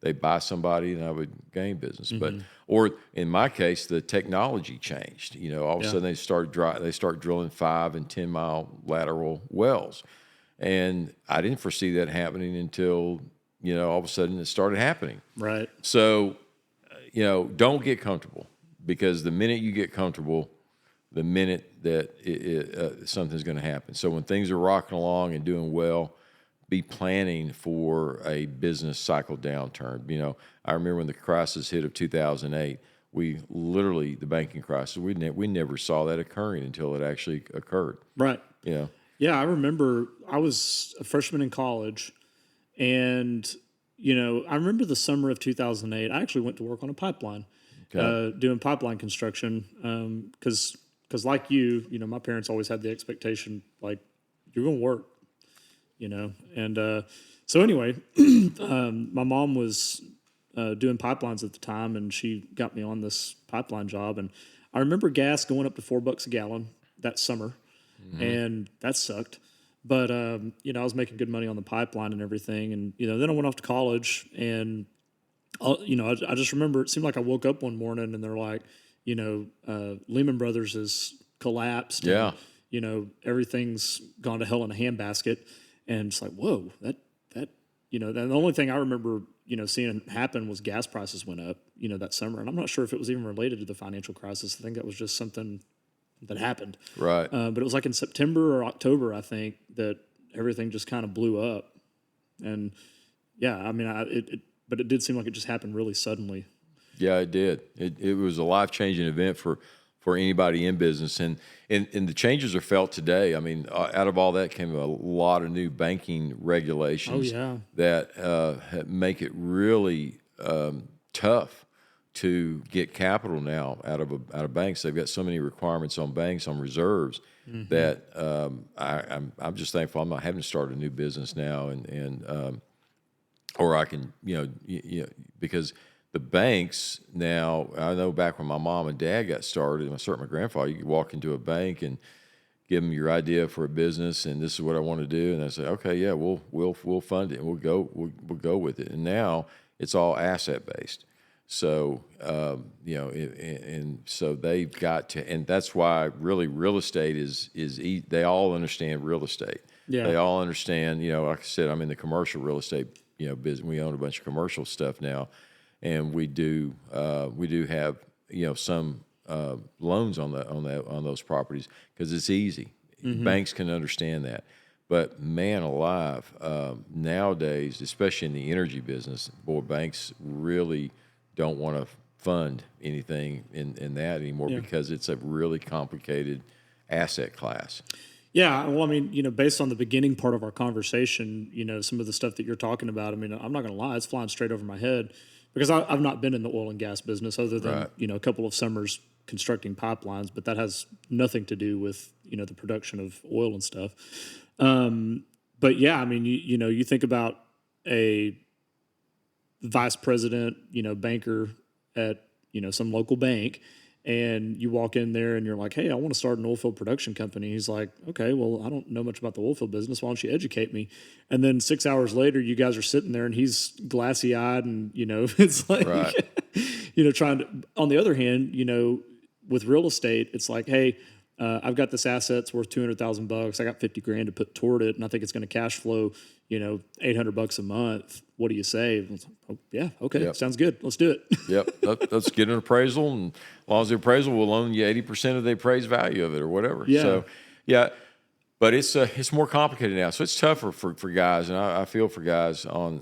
S2: they buy somebody and I would gain business. Mm-hmm. Or in my case, the technology changed. All of a sudden they start drilling 5 and 10 mile lateral wells, and I didn't foresee that happening until all of a sudden it started happening.
S1: Right.
S2: So, don't get comfortable, because the minute you get comfortable, the minute that something's going to happen. So when things are rocking along and doing well, be planning for a business cycle downturn. I remember when the crisis hit of 2008, the banking crisis, we never saw that occurring until it actually occurred.
S1: Right. Yeah, I remember I was a freshman in college, and, I remember the summer of 2008, I actually went to work on a pipeline, doing pipeline construction, because like you, my parents always had the expectation, like, you're going to work. And so anyway, my mom was doing pipelines at the time, and she got me on this pipeline job. And I remember gas going up to $4 a gallon that summer, and that sucked. But I was making good money on the pipeline and everything. And then I went off to college, and I just remember it seemed like I woke up one morning and they're like, Lehman Brothers has collapsed.
S2: Yeah.
S1: everything's gone to hell in a handbasket. And it's like, whoa, the only thing I remember, seeing happen was gas prices went up, that summer. And I'm not sure if it was even related to the financial crisis. I think that was just something that happened.
S2: Right.
S1: But it was like in September or October, I think, that everything just kind of blew up. And yeah, I mean, but it did seem like it just happened really suddenly.
S2: Yeah, it did. It was a life-changing event for anybody in business, and the changes are felt today. I mean, out of all that came a lot of new banking regulations that make it really tough to get capital now out of banks. They've got so many requirements on banks, on reserves, that I'm just thankful I'm not having to start a new business now, and or I can because the banks now, I know back when my mom and dad got started, and certainly my grandfather, you could walk into a bank and give them your idea for a business, and this is what I want to do, and they say, okay, yeah, we'll fund it, and we'll go with it. And now it's all asset based, so and so they've got to, and that's why really real estate is they all understand real estate.
S1: Yeah.
S2: They all understand. Like I said, I'm in the commercial real estate business. We own a bunch of commercial stuff now. And we do have some loans on those properties because it's easy. Banks can understand that, but man alive, nowadays, especially in the energy business, boy, banks really don't want to fund anything in that anymore because it's a really complicated asset class.
S1: Yeah, well, I mean, based on the beginning part of our conversation, some of the stuff that you're talking about, I mean, I'm not going to lie, it's flying straight over my head. Because I've not been in the oil and gas business other than, a couple of summers constructing pipelines, but that has nothing to do with, the production of oil and stuff. But yeah, I mean, you think about a vice president, banker at, some local bank, and you walk in there and you're like, hey, I want to start an oil field production company. He's like, okay, well, I don't know much about the oil field business. Why don't you educate me? And then 6 hours later, you guys are sitting there and he's glassy eyed and, it's like, trying to, on the other hand, with real estate, it's like, hey, I've got this asset's worth $200,000. I got $50,000 to put toward it. And I think it's going to cash flow, $800 a month. What do you say? Like, oh, yeah. Okay. Sounds good. Let's do it.
S2: Let's get an appraisal. And as long as the appraisal will loan you 80% of the appraised value of it or whatever.
S1: Yeah.
S2: So, but it's more complicated now. So it's tougher for guys. And I feel for guys on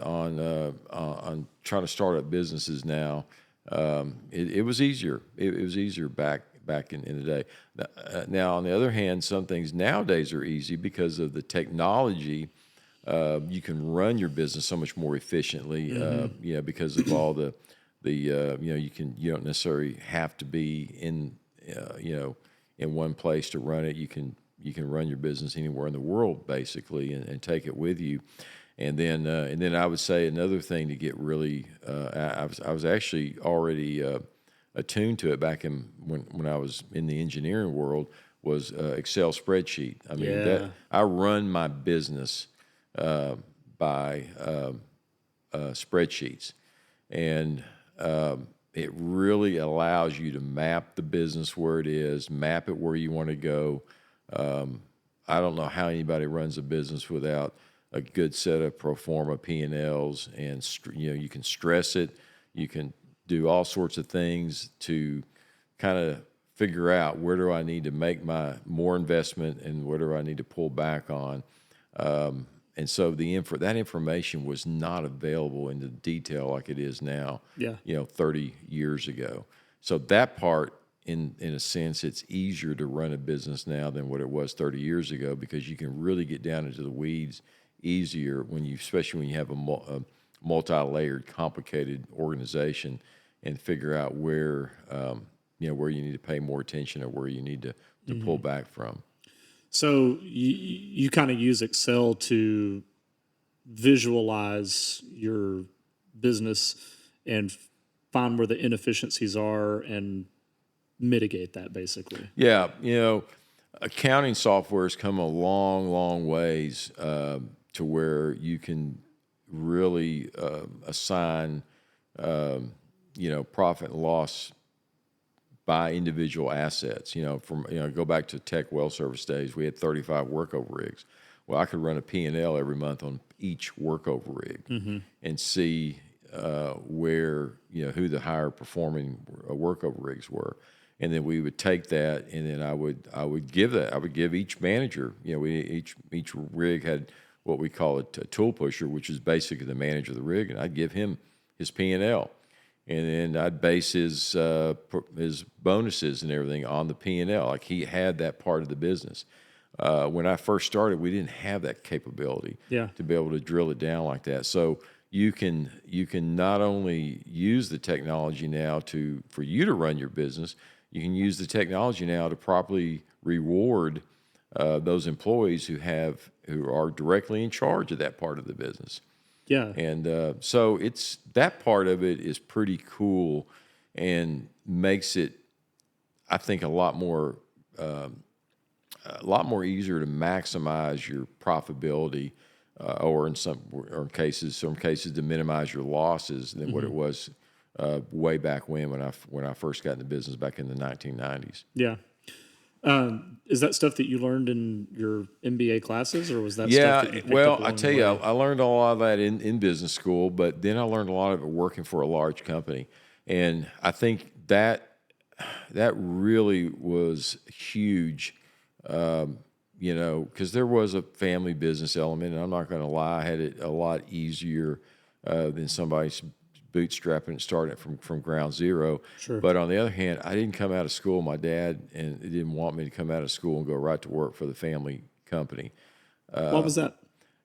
S2: trying to start up businesses now. It was easier. It was easier back in the day. Now, on the other hand, some things nowadays are easy because of the technology. You can run your business so much more efficiently, because of all the you don't necessarily have to be in one place to run it. You can run your business anywhere in the world basically and take it with you. And then I would say another thing to get really, I was actually already attuned to it back in when I was in the engineering world was Excel spreadsheet. I mean, I run my business by spreadsheets, and it really allows you to map the business where it is, map it where you want to go. I don't know how anybody runs a business without a good set of pro forma P&Ls, and you can stress it, you can do all sorts of things to kind of figure out where do I need to make my more investment and where do I need to pull back on. And so that information was not available in the detail like it is now, 30 years ago. So that part, in a sense, it's easier to run a business now than what it was 30 years ago because you can really get down into the weeds easier especially when you have a multi-layered, complicated organization, and figure out where you need to pay more attention or where you need to pull back from.
S1: So you kind of use Excel to visualize your business and find where the inefficiencies are and mitigate that, basically.
S2: Yeah, accounting software has come a long, long ways to where you can really assign, profit and loss buy individual assets. Go back to TEC well service days, we had 35 workover rigs. Well, I could run a P&L every month on each workover rig and see where, who the higher performing workover rigs were. And then we would take that, and then I would give each manager, each rig had what we call a tool pusher, which is basically the manager of the rig, and I'd give him his P&L. And then I'd base his bonuses and everything on the P&L. Like, he had that part of the business. When I first started, we didn't have that capability to be able to drill it down like that. So you can not only use the technology now for you to run your business, you can use the technology now to properly reward those employees who are directly in charge of that part of the business.
S1: Yeah.
S2: And so it's that part of it is pretty cool and makes it, I think, a lot more easier to maximize your profitability, or in some cases to minimize your losses than what it was way back when I first got into business back in the 1990s.
S1: Yeah. Is that stuff that you learned in your MBA classes, or was that stuff that you picked up along
S2: I tell
S1: the
S2: you,
S1: way?
S2: I learned a lot of that in business school, but then I learned a lot of it working for a large company. And I think that really was huge, because there was a family business element, and I'm not going to lie, I had it a lot easier than somebody's bootstrapping and starting it from ground zero.
S1: Sure.
S2: But on the other hand, I didn't come out of school. My dad didn't want me to come out of school and go right to work for the family company.
S1: What was that?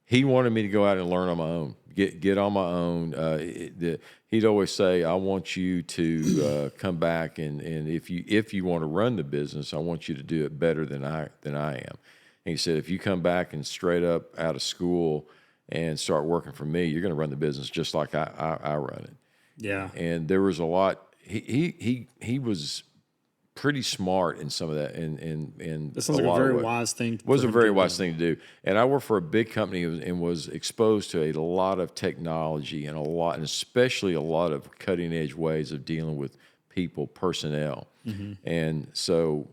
S2: He wanted me to go out and learn on my own, get on my own. He'd always say, "I want you to come back, and if you want to run the business, I want you to do it better than I am." And he said, "If you come back and straight up out of school and start working for me, you're going to run the business just like I run it."
S1: Yeah.
S2: And there was a lot. He was pretty smart in some of that, and
S1: That sounds like a very wise thing.
S2: Was a very wise thing to do. And I worked for a big company and was exposed to a lot of technology and especially a lot of cutting edge ways of dealing with people, personnel. And so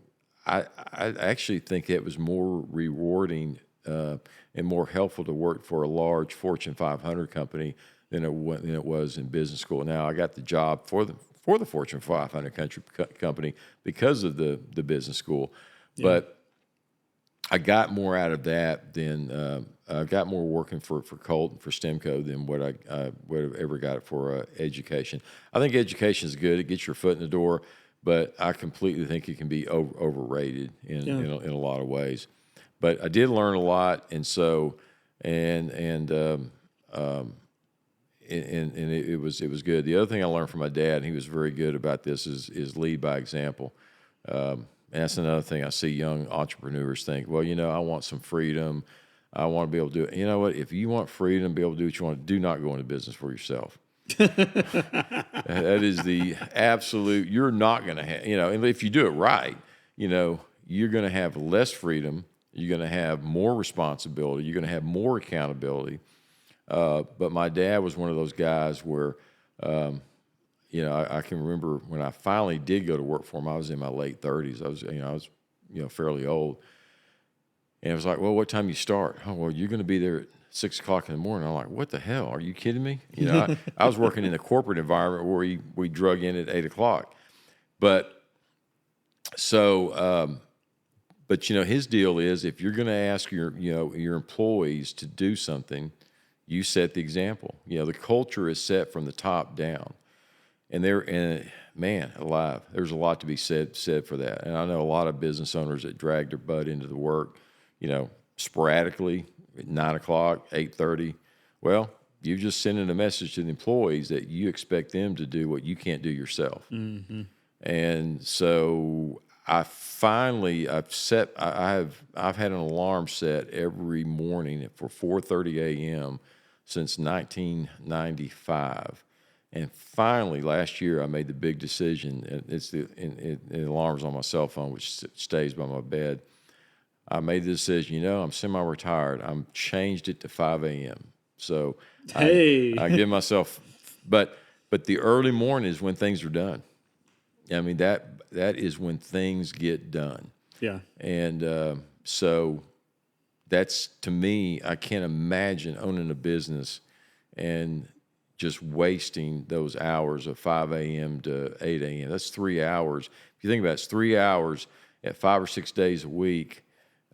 S2: I actually think it was more rewarding and more helpful to work for a large Fortune 500 company than it was in business school. Now I got the job for the Fortune 500 company because of the business school, but I got more out of that than I got more working for Colt and for Stemco than what I would have ever got for education. I think education is good; it gets your foot in the door, but I completely think it can be overrated in a lot of ways. But I did learn a lot, and so it was good. The other thing I learned from my dad, and he was very good about this, is lead by example. And that's another thing I see young entrepreneurs think, well, I want some freedom. I want to be able to do it. You know what? If you want freedom, be able to do what you want to do, not go into business for yourself. That is the absolute, you're not going to have, and if you do it right, you're going to have less freedom. You're going to have more responsibility. You're going to have more accountability. But my dad was one of those guys where, I can remember when I finally did go to work for him. I was in my late 30s. I was fairly old, and it was like, well, what time you start? Oh, well, you're going to be there at 6 o'clock in the morning. I'm like, what the hell? Are you kidding me? I was working in a corporate environment where we drug in at 8 o'clock, but so. But his deal is if you're going to ask your employees to do something, you set the example. The culture is set from the top down, and man alive, there's a lot to be said for that. And I know a lot of business owners that drag their butt into the work, sporadically at 9 o'clock, 8:30. Well, you're just sending a message to the employees that you expect them to do what you can't do yourself. Mm-hmm. And so I've had an alarm set every morning for 4:30 a.m. since 1995, and finally last year I made the big decision. And the alarm's on my cell phone, which stays by my bed. I made the decision. I'm semi-retired. I'm changed it to 5 a.m. So I give myself, but the early morning is when things are done. I mean, that is when things get done.
S1: Yeah.
S2: And so that's, to me, I can't imagine owning a business and just wasting those hours of 5 a.m. to 8 a.m. That's 3 hours. If you think about it, it's 3 hours at 5 or 6 days a week.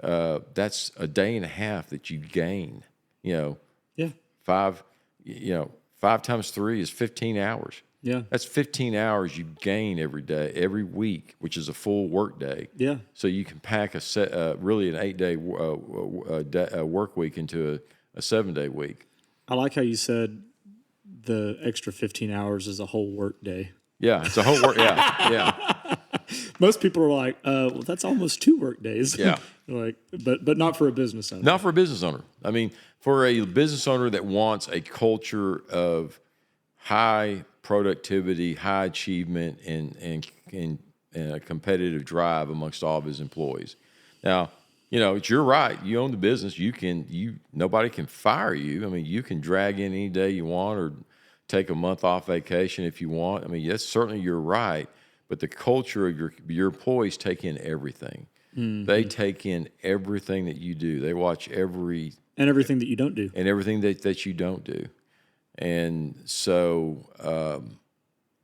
S2: That's a day and a half that you gain.
S1: Yeah.
S2: 5 times 3 is 15 hours.
S1: Yeah.
S2: That's 15 hours you gain every day, every week, which is a full work day.
S1: Yeah.
S2: So you can pack really an 8-day work week into a 7-day week.
S1: I like how you said the extra 15 hours is a whole work day.
S2: Yeah, it's a whole work. Yeah.
S1: Most people are like, well, that's almost 2 work days.
S2: Yeah.
S1: But not for a business owner.
S2: Not for a business owner. I mean, for a business owner that wants a culture of high productivity, high achievement, and a competitive drive amongst all of his employees. Now, you're right. You own the business. Nobody can fire you. I mean, you can drag in any day you want or take a month off vacation if you want. I mean, yes, certainly you're right. But the culture of your employees take in everything. Mm-hmm. They take in everything that you do. They watch everything
S1: that you don't do.
S2: And everything that you don't do. And so,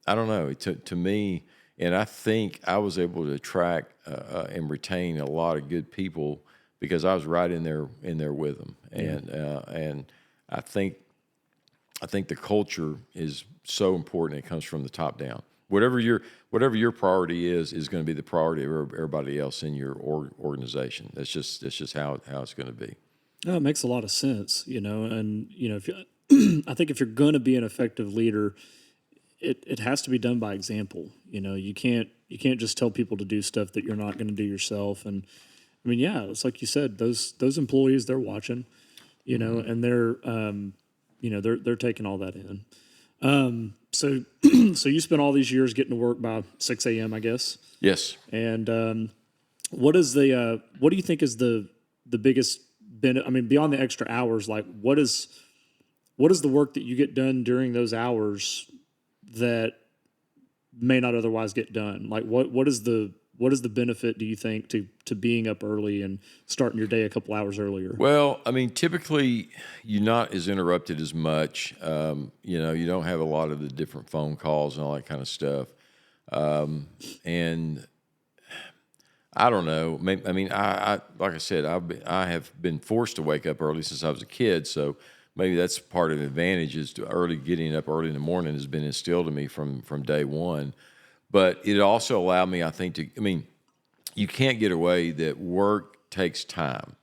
S2: I don't know. To me, and I think I was able to attract and retain a lot of good people because I was right in there with them. And I think the culture is so important. It comes from the top down. Whatever your priority is going to be the priority of everybody else in your organization. That's just how it's going to be.
S1: Oh, it makes a lot of sense, and if I think if you're going to be an effective leader, it has to be done by example. You can't just tell people to do stuff that you're not going to do yourself. And I mean, yeah, it's like you said, those employees, they're watching, and they're taking all that in. So you spent all these years getting to work by 6 a.m., I guess.
S2: Yes.
S1: And what do you think is the biggest benefit? I mean, beyond the extra hours, like what is the work that you get done during those hours that may not otherwise get done? Like what is the benefit, do you think, to being up early and starting your day a couple hours earlier?
S2: Well, I mean, typically you're not as interrupted as much. You don't have a lot of the different phone calls and all that kind of stuff. And I don't know. I mean, I like I said, I have been forced to wake up early since I was a kid, so maybe that's part of the advantage is getting up early in the morning has been instilled in me from day one. But it also allowed me, I think, you can't get away that work takes time.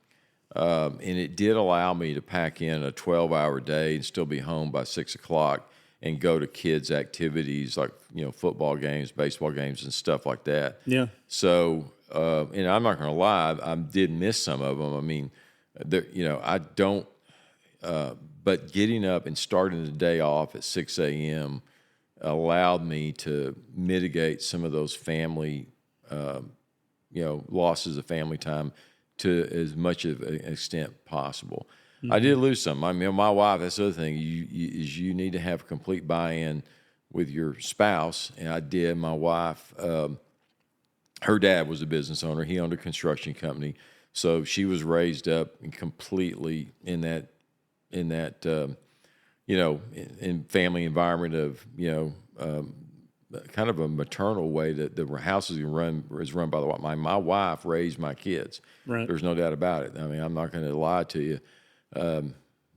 S2: And it did allow me to pack in a 12-hour day and still be home by 6 o'clock and go to kids' activities like, football games, baseball games, and stuff like that.
S1: Yeah.
S2: So, and I'm not going to lie, I did miss some of them. I mean, I don't, but getting up and starting the day off at 6 a.m. allowed me to mitigate some of those family, losses of family time to as much of an extent possible. Mm-hmm. I did lose some. I mean, my wife, that's the other thing, you need to have complete buy-in with your spouse, and I did. My wife, her dad was a business owner. He owned a construction company, so she was raised up and completely in that in family environment of kind of a maternal way that the house is run by the wife. My wife raised my kids.
S1: Right.
S2: There's no doubt about it. I mean, I'm not going to lie to you.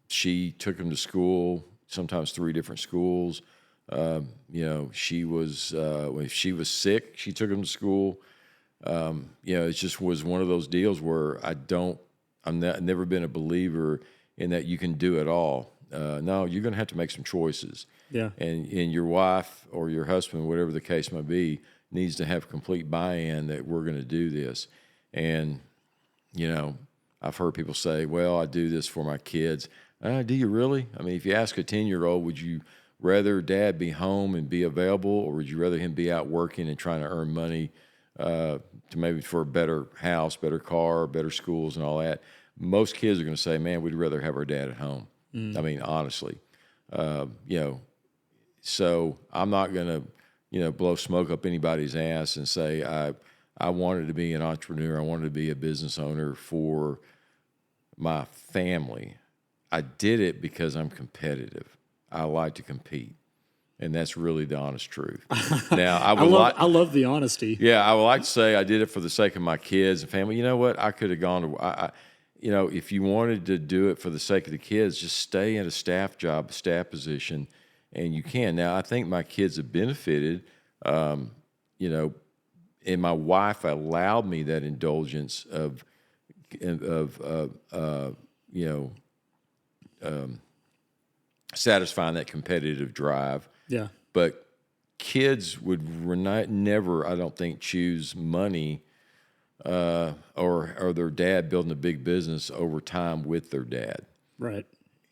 S2: She took them to school, sometimes 3 different schools. She was if she was sick, she took them to school. It just was one of those deals where I've never been a believer in that you can do it all. No, you're going to have to make some choices.
S1: Yeah.
S2: And your wife or your husband, whatever the case may be, needs to have complete buy-in that we're going to do this. And, I've heard people say, well, I do this for my kids. Do you really? I mean, if you ask a 10-year-old, would you rather dad be home and be available, or would you rather him be out working and trying to earn money to maybe for a better house, better car, better schools and all that? Most kids are going to say, man, we'd rather have our dad at home. I mean, honestly, so I'm not going to blow smoke up anybody's ass and say I wanted to be an entrepreneur. I wanted to be a business owner for my family. I did it because I'm competitive. I like to compete. And that's really the honest truth. Now, I
S1: love the honesty.
S2: Yeah, I would like to say I did it for the sake of my kids and family. You know what? I could have gone to, if you wanted to do it for the sake of the kids, just stay in a staff job, staff position, and you can. Now, I think my kids have benefited, and my wife allowed me that indulgence of satisfying that competitive drive.
S1: Yeah.
S2: But kids would never, I don't think, choose money or their dad building a big business over time with their dad.
S1: Right.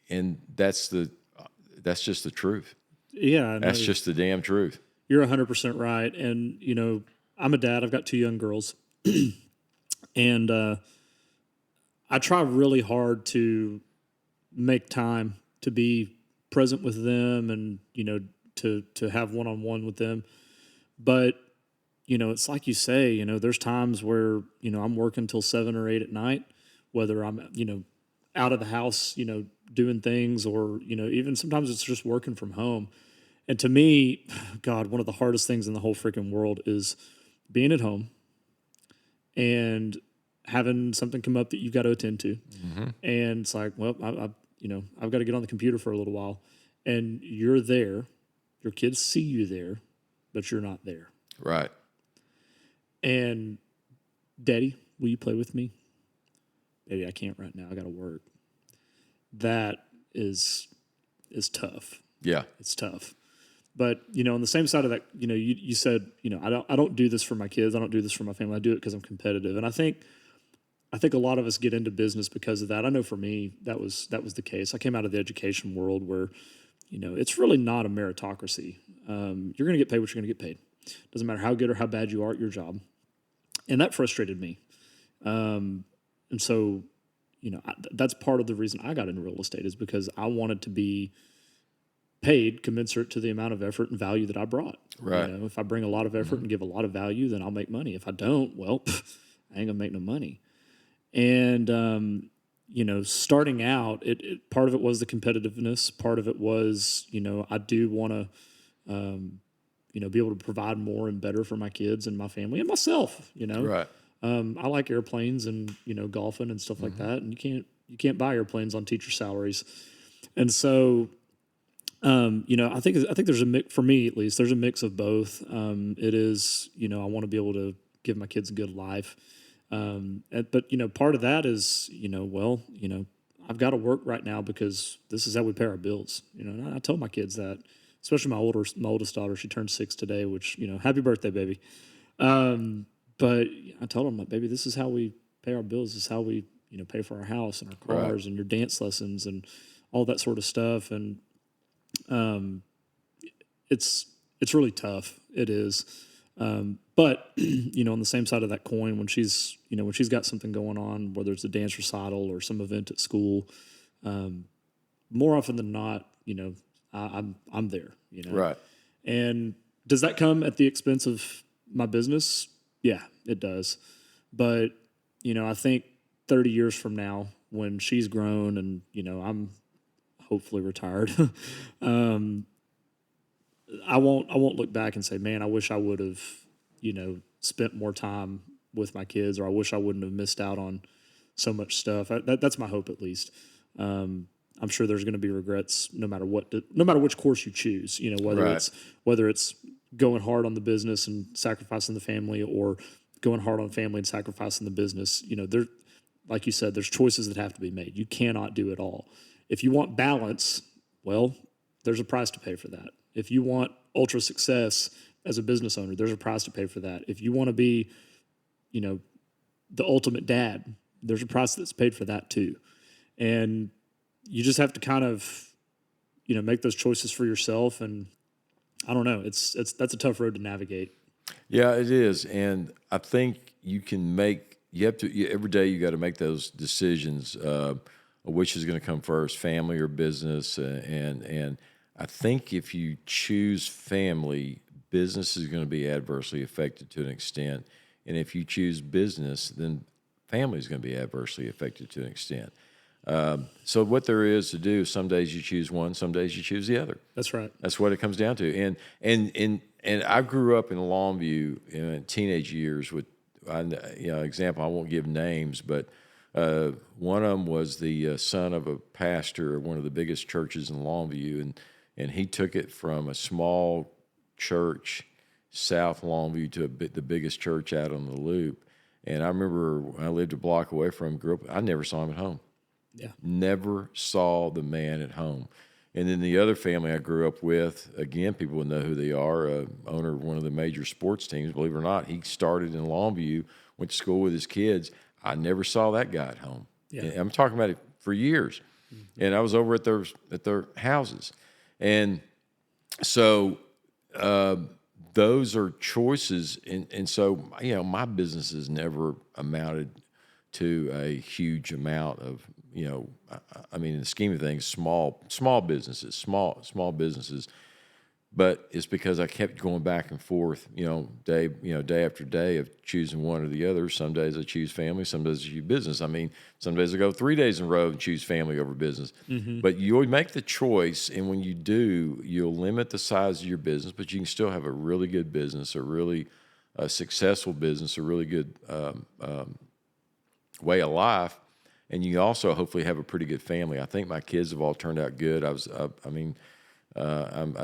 S2: And that's just the truth.
S1: Yeah.
S2: That's just the damn truth.
S1: You're 100% right. And, I'm a dad. I've got 2 young girls. And I try really hard to make time to be present with them and, to have one-on-one with them. But, it's like you say, there's times where, I'm working till 7 or 8 at night, whether I'm, out of the house, doing things or, even sometimes it's just working from home. And to me, God, one of the hardest things in the whole freaking world is being at home and having something come up that you've got to attend to. Mm-hmm. And it's like, well, I've got to get on the computer for a little while. And you're there. Your kids see you there, but you're not there.
S2: Right.
S1: And, Daddy, will you play with me? Baby, I can't right now. I got to work. That is tough.
S2: Yeah.
S1: It's tough. But, on the same side of that, you said, I don't do this for my kids. I don't do this for my family. I do it because I'm competitive. And I think a lot of us get into business because of that. I know for me, that was the case. I came out of the education world where, it's really not a meritocracy. You're going to get paid what you're going to get paid. Doesn't matter how good or how bad you are at your job. And that frustrated me. And so, that's part of the reason I got into real estate is because I wanted to be paid commensurate to the amount of effort and value that I brought.
S2: Right.
S1: If I bring a lot of effort and give a lot of value, then I'll make money. If I don't, well, I ain't gonna make no money. And starting out, it part of it was the competitiveness. Part of it was, I do want to, be able to provide more and better for my kids and my family and myself.
S2: Right.
S1: I like airplanes and golfing and stuff like that. And you can't buy airplanes on teacher salaries. And so, I think there's a mix for me at least. There's a mix of both. It is, I want to be able to give my kids a good life. But part of that is, I've got to work right now because this is how we pay our bills. And I tell my kids that, especially my oldest daughter. She turned 6 today, which happy birthday, baby. But I told them, baby, this is how we pay our bills. This is how we pay for our house and our cars right. and your dance lessons and all that sort of stuff. And it's really tough. It is. But on the same side of that coin, when she's got something going on, whether it's a dance recital or some event at school, more often than not, I'm there,
S2: Right.
S1: And does that come at the expense of my business? Yeah, it does. But, I think 30 years from now when she's grown and, I'm hopefully retired, I won't look back and say, man, I wish I would have, spent more time with my kids, or I wish I wouldn't have missed out on so much stuff. That's my hope, at least. I'm sure there's going to be regrets no matter which course you choose, whether right. it's going hard on the business and sacrificing the family, or going hard on family and sacrificing the business. There, like you said, there's choices that have to be made. You cannot do it all. If you want balance, well, there's a price to pay for that. If you want ultra success as a business owner, there's a price to pay for that. If you want to be, the ultimate dad, there's a price that's paid for that too. And you just have to kind of, make those choices for yourself. And I don't know, that's a tough road to navigate.
S2: Yeah, it is. And I think every day you got to make those decisions, which is going to come first, family or business. And I think if you choose family, business is going to be adversely affected to an extent. And if you choose business, then family is going to be adversely affected to an extent. So what there is to do, some days you choose one, some days you choose the other.
S1: That's right.
S2: That's what it comes down to. And I grew up in Longview in teenage years with, example, I won't give names, but one of them was the son of a pastor of one of the biggest churches in Longview, and he took it from a small church, South Longview, to the biggest church out on the Loop. And I remember when I lived a block away from him, grew up, I never saw him at home.
S1: Yeah.
S2: Never saw the man at home. And then the other family I grew up with, again, people would know who they are, owner of one of the major sports teams, believe it or not. He started in Longview, went to school with his kids. I never saw that guy at home.
S1: Yeah.
S2: And I'm talking about it for years. Mm-hmm. And I was over at their houses. And so those are choices. And so, my business has never amounted to a huge amount of, I mean, in the scheme of things, small businesses, small businesses, but it's because I kept going back and forth, day after day of choosing one or the other. Some days I choose family, some days I choose business. I mean, some days I go 3 days in a row and choose family over business. Mm-hmm. But you always make the choice, and when you do, you'll limit the size of your business, but you can still have a really good business, a really successful business, a really good way of life. And you also hopefully have a pretty good family. I think my kids have all turned out good. I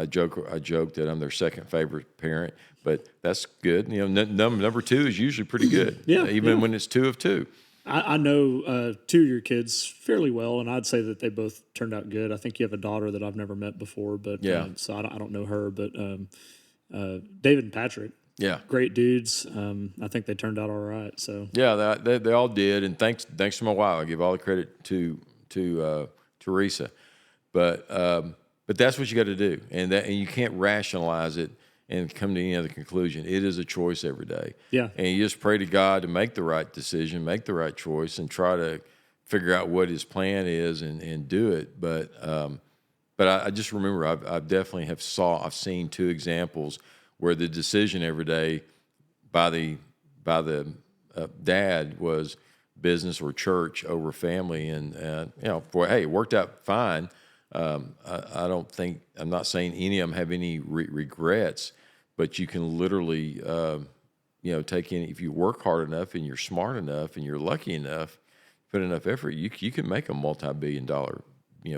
S2: joke that I'm their second favorite parent, but that's good. Number two is usually pretty good. Even when it's 2 of 2.
S1: I know 2 of your kids fairly well, and I'd say that they both turned out good. I think you have a daughter that I've never met before, but so I don't know her. But David and Patrick, great dudes. I think they turned out all right. So
S2: they all did, and thanks to my wife. I give all the credit to Teresa, but that's what you got to do, and you can't rationalize it and come to any other conclusion. It is a choice every day.
S1: Yeah,
S2: and you just pray to God to make the right decision, make the right choice, and try to figure out what His plan is and do it. But I just remember I've definitely I've seen 2 examples where the decision every day by the dad was business or church over family, and it worked out fine. I'm not saying any of them have any regrets, but you can literally, take in, if you work hard enough and you're smart enough and you're lucky enough, put enough effort, you can make a multi-billion-dollar,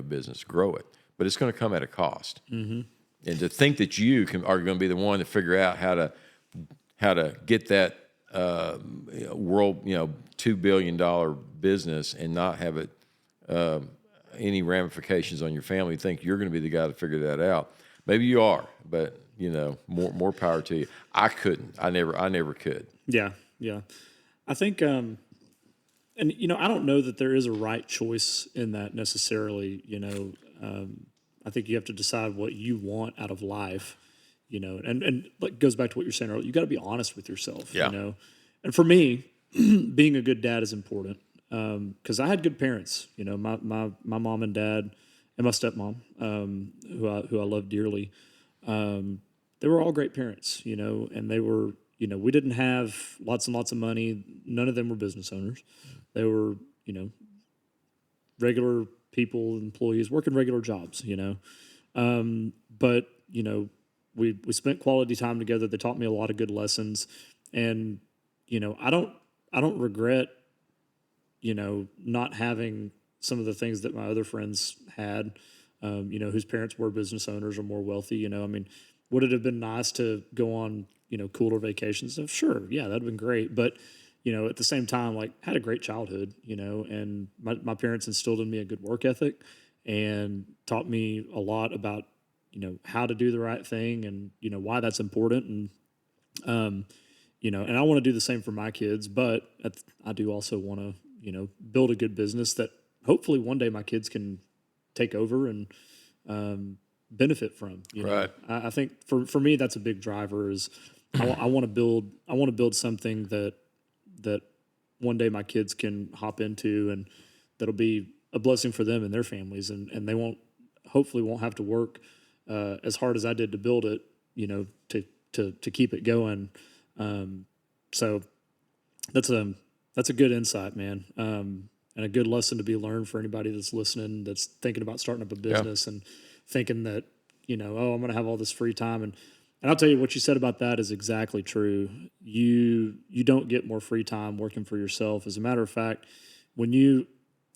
S2: business, grow it, but it's going to come at a cost. Mm-hmm. And to think that you are going to be the one to figure out how to get that world, $2 billion business and not have it any ramifications on your family, think you're going to be the guy to figure that out. Maybe you are, but more power to you. I couldn't. I never could.
S1: Yeah. I think, and I don't know that there is a right choice in that necessarily. I think you have to decide what you want out of life. And like goes back to what you're saying earlier. You got to be honest with yourself.
S2: Yeah.
S1: And for me, being a good dad is important. Because I had good parents, my mom and dad and my stepmom, who I love dearly. They were all great parents, and they were, we didn't have lots and lots of money. None of them were business owners. They were, regular people, employees working regular jobs, but we spent quality time together. They taught me a lot of good lessons, and I don't regret not having some of the things that my other friends had, whose parents were business owners or more wealthy. Would it have been nice to go on, cooler vacations? Sure. Yeah, that'd have been great. But, at the same time, had a great childhood, and my parents instilled in me a good work ethic and taught me a lot about, how to do the right thing and, why that's important. And, and I want to do the same for my kids, but I do also want to, build a good business that hopefully one day my kids can take over and benefit from.
S2: Right.
S1: I think for me that's a big driver. Is I want to build something that one day my kids can hop into, and that'll be a blessing for them and their families, and they hopefully won't have to work as hard as I did to build it. To to keep it going. So that's a good insight, man. And a good lesson to be learned for anybody that's listening, that's thinking about starting up a business and thinking that, I'm going to have all this free time. And I'll tell you what you said about that is exactly true. You don't get more free time working for yourself. As a matter of fact, I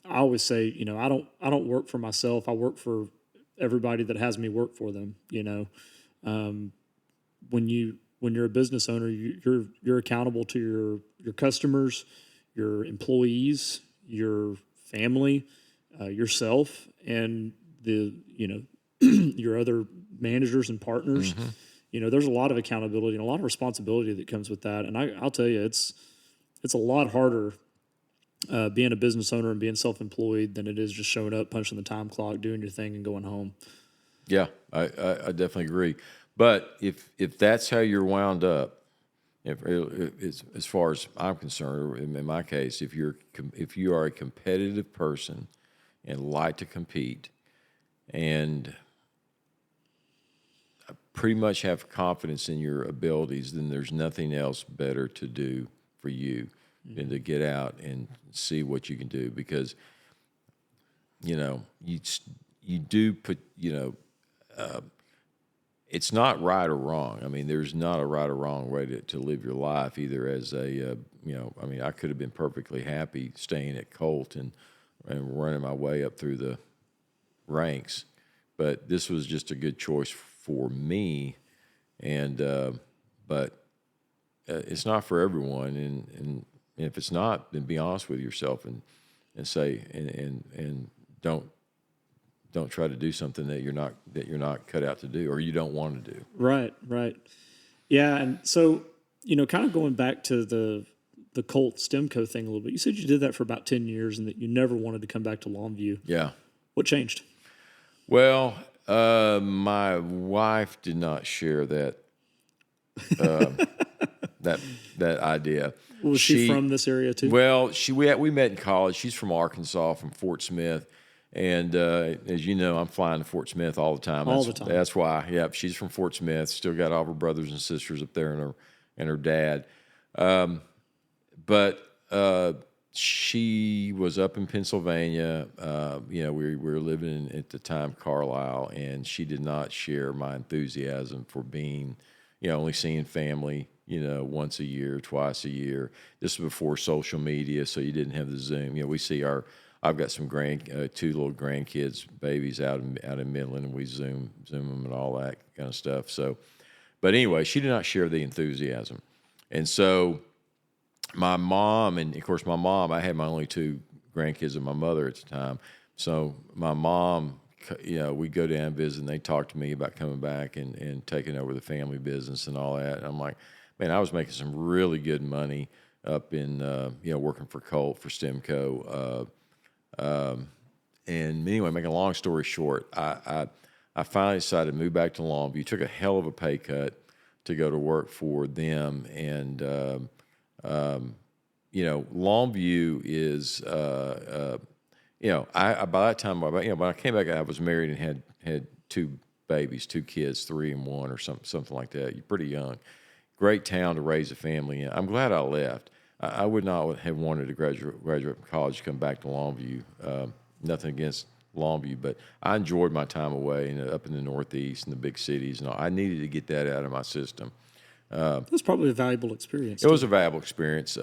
S1: always say, I don't work for myself. I work for everybody that has me work for them. When you're a business owner, you're accountable to your customers, your employees, your family, yourself, and your other managers and partners. There's a lot of accountability and a lot of responsibility that comes with that. And I'll tell you, it's a lot harder being a business owner and being self-employed than it is just showing up, punching the time clock, doing your thing, and going home.
S2: Yeah, I definitely agree. But if that's how you're wound up, as far as I'm concerned, or in my case, if you are a competitive person and like to compete, and pretty much have confidence in your abilities, then there's nothing else better to do for you than to get out and see what you can do, because you do put it's not right or wrong. I mean, there's not a right or wrong way to live your life, either as I could have been perfectly happy staying at Colt and running my way up through the ranks, but this was just a good choice for me. And but it's not for everyone, and if it's not, then be honest with yourself and say and don't try to do something that you're not cut out to do, or you don't want to do.
S1: Right. Yeah, and so kind of going back to the Colt Stemco thing a little bit. You said you did that for about 10 years, and that you never wanted to come back to Longview.
S2: Yeah.
S1: What changed?
S2: Well, my wife did not share that that idea.
S1: Was she from this area too?
S2: Well, we met in college. She's from Arkansas, from Fort Smith. And as you know, I'm flying to Fort Smith all the time. That's why. Yeah, she's from Fort Smith. Still got all her brothers and sisters up there, and her dad. But she was up in Pennsylvania. We were living at the time Carlisle, and she did not share my enthusiasm for being, only seeing family, once a year, twice a year. This was before social media, so you didn't have the Zoom. We see I've got some two little grandkids, babies out in Midland, and we Zoom them and all that kind of stuff. So, but anyway, she did not share the enthusiasm, and so my mom, and of course I had my only two grandkids and my mother at the time. So my mom, we go down and visit, and they talk to me about coming back and taking over the family business and all that. And I'm like, man, I was making some really good money up in working for Colt, for Stemco. And anyway, making a long story short, I finally decided to move back to Longview. Took a hell of a pay cut to go to work for them, and Longview is by that time, when I came back, I was married and had two babies, two kids, 3 and 1 or something like that. You're pretty young. Great town to raise a family in. I'm glad I left. I would not have wanted to graduate from college to come back to Longview. Nothing against Longview, but I enjoyed my time away up in the Northeast and the big cities, and I needed to get that out of my system.
S1: It was probably a valuable experience.
S2: It was a valuable experience.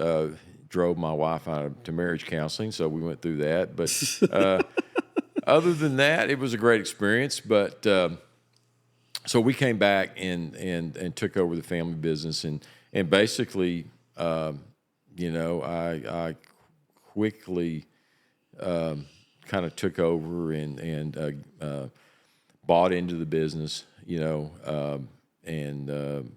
S2: Drove my wife out to marriage counseling, so we went through that. But other than that, it was a great experience. But so we came back and took over the family business, and basically, I quickly kind of took over and bought into the business, and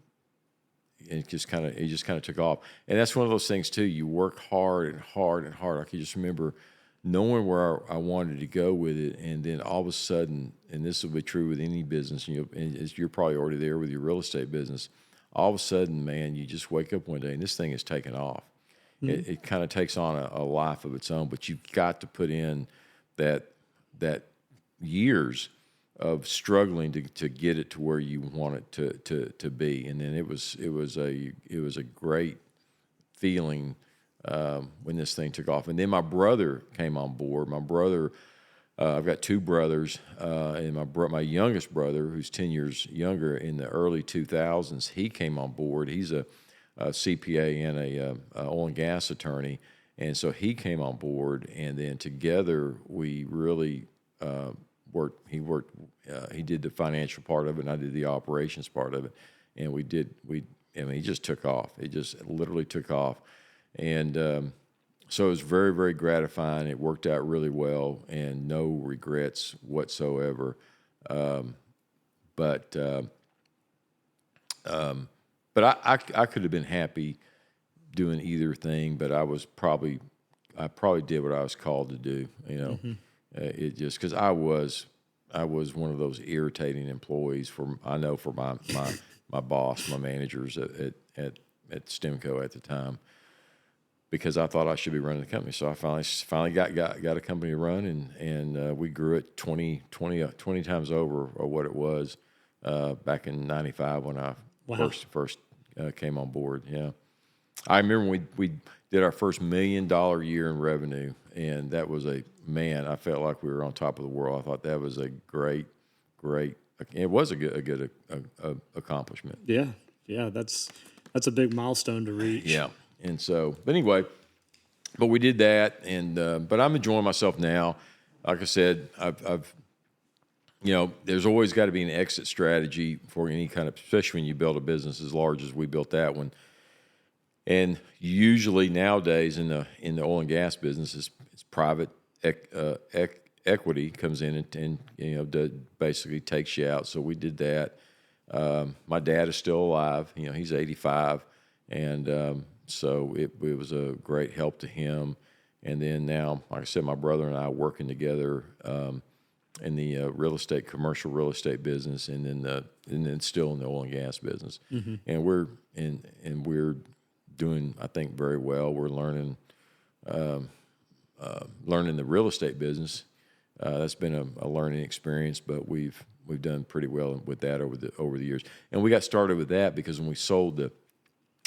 S2: it just kind of took off. And that's one of those things too. You work hard and hard and hard. I can just remember knowing where I wanted to go with it, and then all of a sudden, and this will be true with any business, and you're probably already there with your real estate business. All of a sudden, man, you just wake up one day and this thing is taking off. Mm-hmm. It kind of takes on a life of its own, but you've got to put in that years struggling to get it to where you want it to be. And then it was a great feeling when this thing took off. And then my brother came on board. My brother, I've got two brothers, and my youngest brother, who's 10 years younger, in the early 2000s, he came on board. He's a CPA and a oil and gas attorney, and so he came on board. And then together we really worked. He did the financial part of it, and I did the operations part of it. And he just took off. It just literally took off. And so it was very, very gratifying. It worked out really well, and no regrets whatsoever. But I could have been happy doing either thing, but I probably did what I was called to do. It just because I was one of those irritating employees for my boss, my managers at Stemco at the time, because I thought I should be running the company. So I finally got a company to run, and we grew it 20 times over what it was back in '95 when I first came on board. Yeah, I remember we did our first $1 million year in revenue, and that was I felt like we were on top of the world. I thought that was a great. It was a good accomplishment.
S1: Yeah, that's a big milestone to reach.
S2: Yeah. And so, but anyway, we did that, and but I'm enjoying myself now. Like I said, I've there's always got to be an exit strategy for any kind of, especially when you build a business as large as we built that one. And usually nowadays in the oil and gas business, it's private equity comes in and basically takes you out. So we did that. My dad is still alive. He's 85, and so it was a great help to him. And then now, like I said, my brother and I are working together in the commercial real estate business, and then still in the oil and gas business. Mm-hmm. And we're doing, I think, very well. We're learning the real estate business. That's been a learning experience, but we've done pretty well with that over the years. And we got started with that because when we sold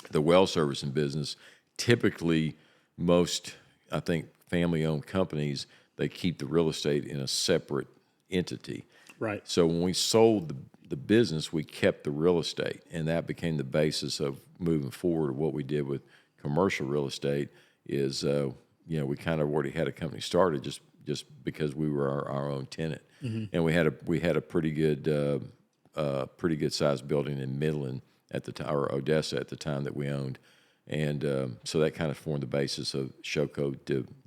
S2: the well servicing business, typically most, I think, family-owned companies, they keep the real estate in a separate entity.
S1: Right.
S2: So when we sold the business, we kept the real estate, and that became the basis of moving forward. What we did with commercial real estate is, we kind of already had a company started just because we were our own tenant, mm-hmm. and we had a pretty good sized building in Midland at the time, or Odessa at the time, that we owned, and so that kind of formed the basis of SHOCO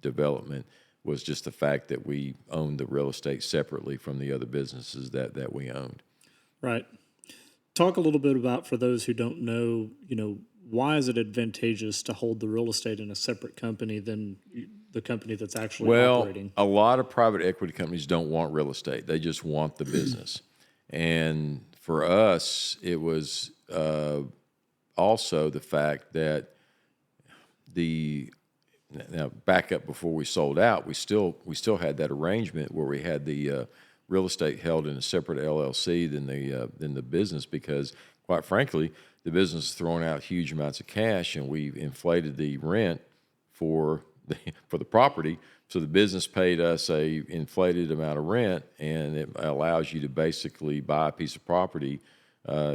S2: development. Was just the fact that we owned the real estate separately from the other businesses that we owned.
S1: Right. Talk a little bit about, for those who don't know, why is it advantageous to hold the real estate in a separate company than the company that's actually operating?
S2: Well, a lot of private equity companies don't want real estate. They just want the business. And for us, it was also the fact that now back up before we sold out, we still had that arrangement where we had the real estate held in a separate LLC than the business, because quite frankly, the business is throwing out huge amounts of cash, and we inflated the rent for the property. So the business paid us a inflated amount of rent, and it allows you to basically buy a piece of property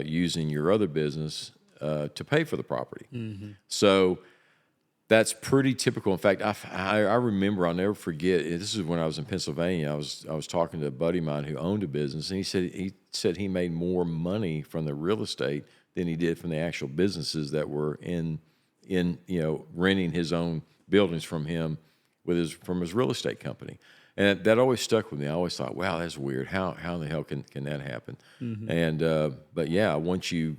S2: using your other business to pay for the property. Mm-hmm. So that's pretty typical. In fact, I remember, I'll never forget, this is when I was in Pennsylvania. I was talking to a buddy of mine who owned a business, and he said he made more money from the real estate than he did from the actual businesses that were in renting his own buildings from him from his real estate company. And that always stuck with me. I always thought, wow, that's weird. How in the hell can that happen? Mm-hmm. And but yeah, once you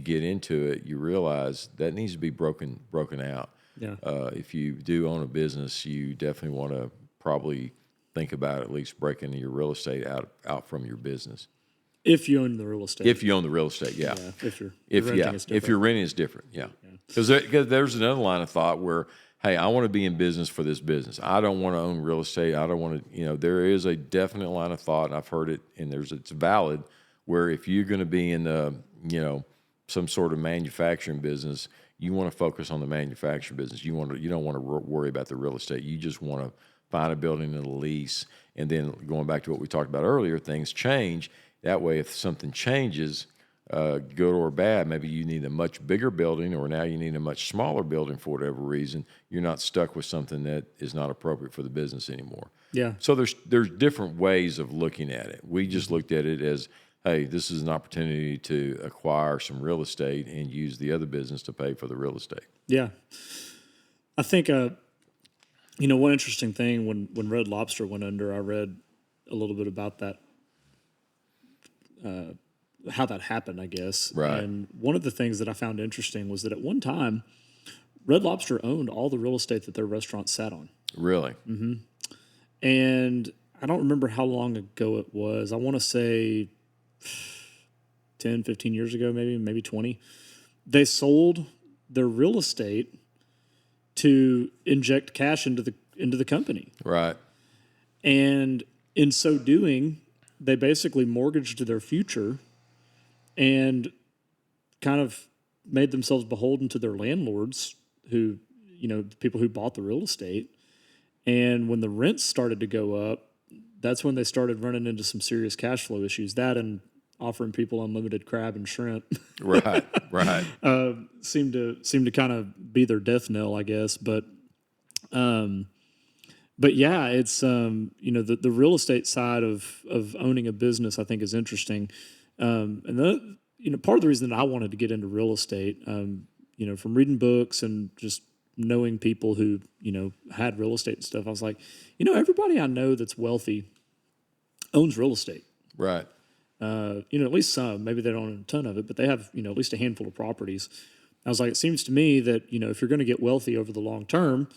S2: get into it, you realize that needs to be broken out. Yeah. If you do own a business, you definitely want to probably think about at least breaking your real estate out from your business.
S1: If you own the real estate.
S2: If you own the real estate, yeah.
S1: If you're renting, it's different.
S2: If you're renting, it's different, yeah. Because there's another line of thought where, hey, I want to be in business for this business. I don't want to own real estate. I don't want to, there is a definite line of thought, and I've heard it, and it's valid, where if you're going to be in some sort of manufacturing business, you want to focus on the manufacturing business. You don't want to worry about the real estate. You just want to find a building and a lease. And then going back to what we talked about earlier, things change. That way, if something changes, good or bad, maybe you need a much bigger building, or now you need a much smaller building for whatever reason. You're not stuck with something that is not appropriate for the business anymore.
S1: Yeah.
S2: So there's different ways of looking at it. We just looked at it as, hey, this is an opportunity to acquire some real estate and use the other business to pay for the real estate.
S1: Yeah. I think, one interesting thing when Red Lobster went under, I read a little bit about that, how that happened, I guess.
S2: Right.
S1: And one of the things that I found interesting was that at one time, Red Lobster owned all the real estate that their restaurant sat on.
S2: Really?
S1: Mm-hmm. And I don't remember how long ago it was. I want to say 10, 15 years ago, maybe 20. They sold their real estate to inject cash into the company.
S2: Right.
S1: And in so doing, they basically mortgaged their future and kind of made themselves beholden to their landlords, who, the people who bought the real estate. And when the rents started to go up, that's when they started running into some serious cash flow issues. That and offering people unlimited crab and shrimp,
S2: Right.
S1: seemed to kind of be their death knell, I guess. But yeah, it's the real estate side of owning a business, I think, is interesting. And part of the reason that I wanted to get into real estate, from reading books and just knowing people who had real estate and stuff, I was like, everybody I know that's wealthy owns real estate.
S2: Right.
S1: At least some. Maybe they don't own a ton of it, but they have at least a handful of properties. I was like, it seems to me that if you're going to get wealthy over the long term,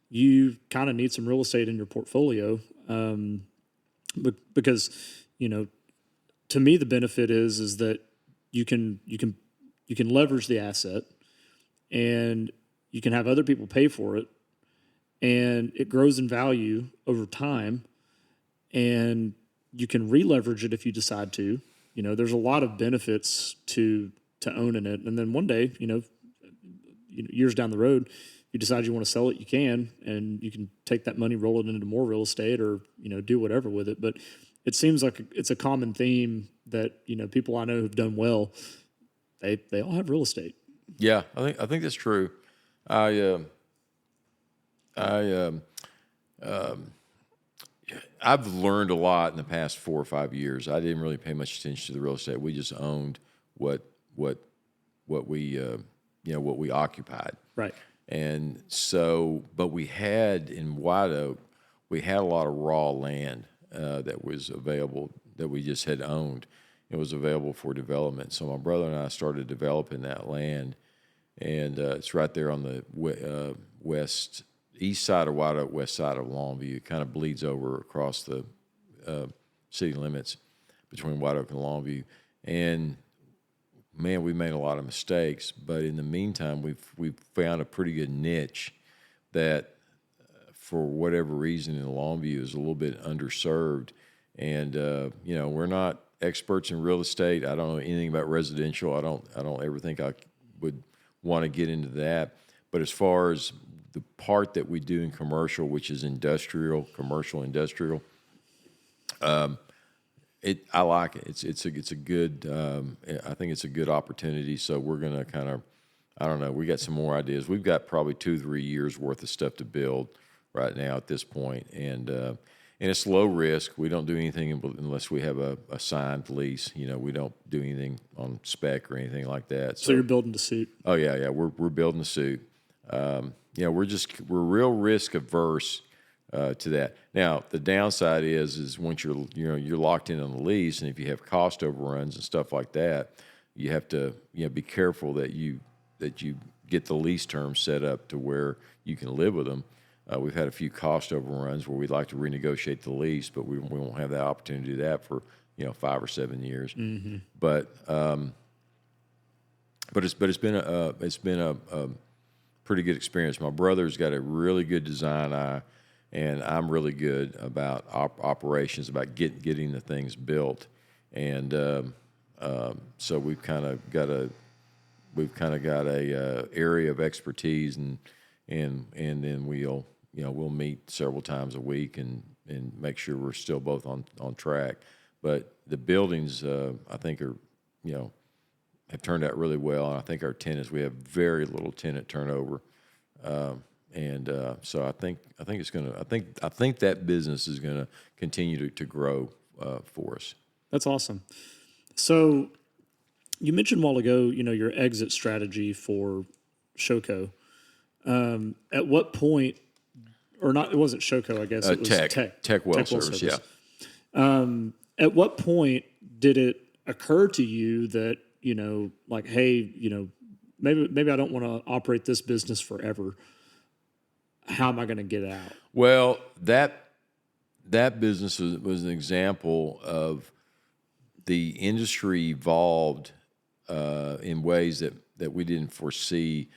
S1: you kind of need some real estate in your portfolio, because to me the benefit is that you can leverage the asset, and you can have other people pay for it, and it grows in value over time, and you can re-leverage it if you decide to. There's a lot of benefits to owning it, and then one day, years down the road, you decide you want to sell it, you can, and you can take that money, roll it into more real estate, or do whatever with it. But it seems like it's a common theme that people I know who've done well, they all have real estate.
S2: Yeah, I think that's true. I've learned a lot in the past 4 or 5 years. I didn't really pay much attention to the real estate. We just owned what we occupied.
S1: Right.
S2: And so, but we had in White Oak, we had a lot of raw land that was available that we just had owned. It was available for development. So my brother and I started developing that land, and it's right there on the east side of White Oak, west side of Longview. It kind of bleeds over across the city limits between White Oak and Longview. And man, we made a lot of mistakes, but in the meantime, we've found a pretty good niche that, for whatever reason, in Longview is a little bit underserved. And we're not experts in real estate. I don't know anything about residential. I don't ever think I would want to get into that. But as far as the part that we do in commercial, which is commercial industrial, I like it. It's a good. I think it's a good opportunity. So we're gonna kind of, I don't know. We got some more ideas. We've got probably 2-3 years worth of stuff to build right now at this point, and it's low risk. We don't do anything unless we have a signed lease. We don't do anything on spec or anything like that.
S1: So you're building to suit.
S2: Oh yeah. We're building a suit. We're real risk averse to that. Now the downside is once you're locked in on the lease, and if you have cost overruns and stuff like that, you have to be careful that you get the lease terms set up to where you can live with them. We've had a few cost overruns where we'd like to renegotiate the lease, but we won't have that opportunity to do that for 5 or 7 years. Mm-hmm. But it's been pretty good experience. My brother's got a really good design eye, and I'm really good about operations, about getting the things built. And so we've kind of got a area of expertise, and then we'll meet several times a week and make sure we're still both on track. But the buildings, I think, are have turned out really well, and I think our tenants, we have very little tenant turnover, so I think it's gonna. I think that business is gonna continue to grow for us.
S1: That's awesome. So you mentioned a while ago, your exit strategy for SHOCO. At what point, or not? It wasn't SHOCO, I guess. It was
S2: TEC Well Service. Yeah.
S1: At what point did it occur to you that like, hey, maybe I don't want to operate this business forever? How am I going to get out?
S2: Well, that business was an example of the industry evolved in ways that we didn't foresee.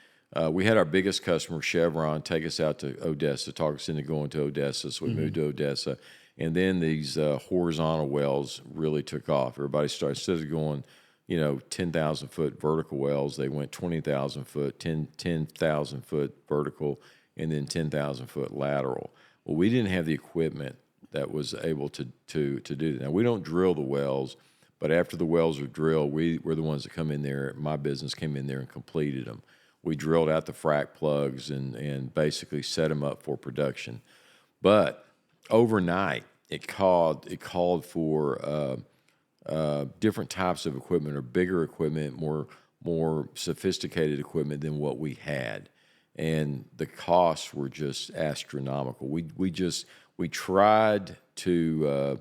S2: We had our biggest customer, Chevron, take us out to Odessa, talk us into going to Odessa. So we moved to Odessa. And then these horizontal wells really took off. Everybody started, instead of going, 10,000-foot vertical wells, they went 20,000 foot, 10,000 foot vertical, and then 10,000-foot lateral. Well, we didn't have the equipment that was able to do that. Now, we don't drill the wells, but after the wells are drilled, we're the ones that come in there. My business came in there and completed them. We drilled out the frac plugs and basically set them up for production. But overnight, it called for different types of equipment, or bigger equipment, more sophisticated equipment than what we had, and the costs were just astronomical. We tried to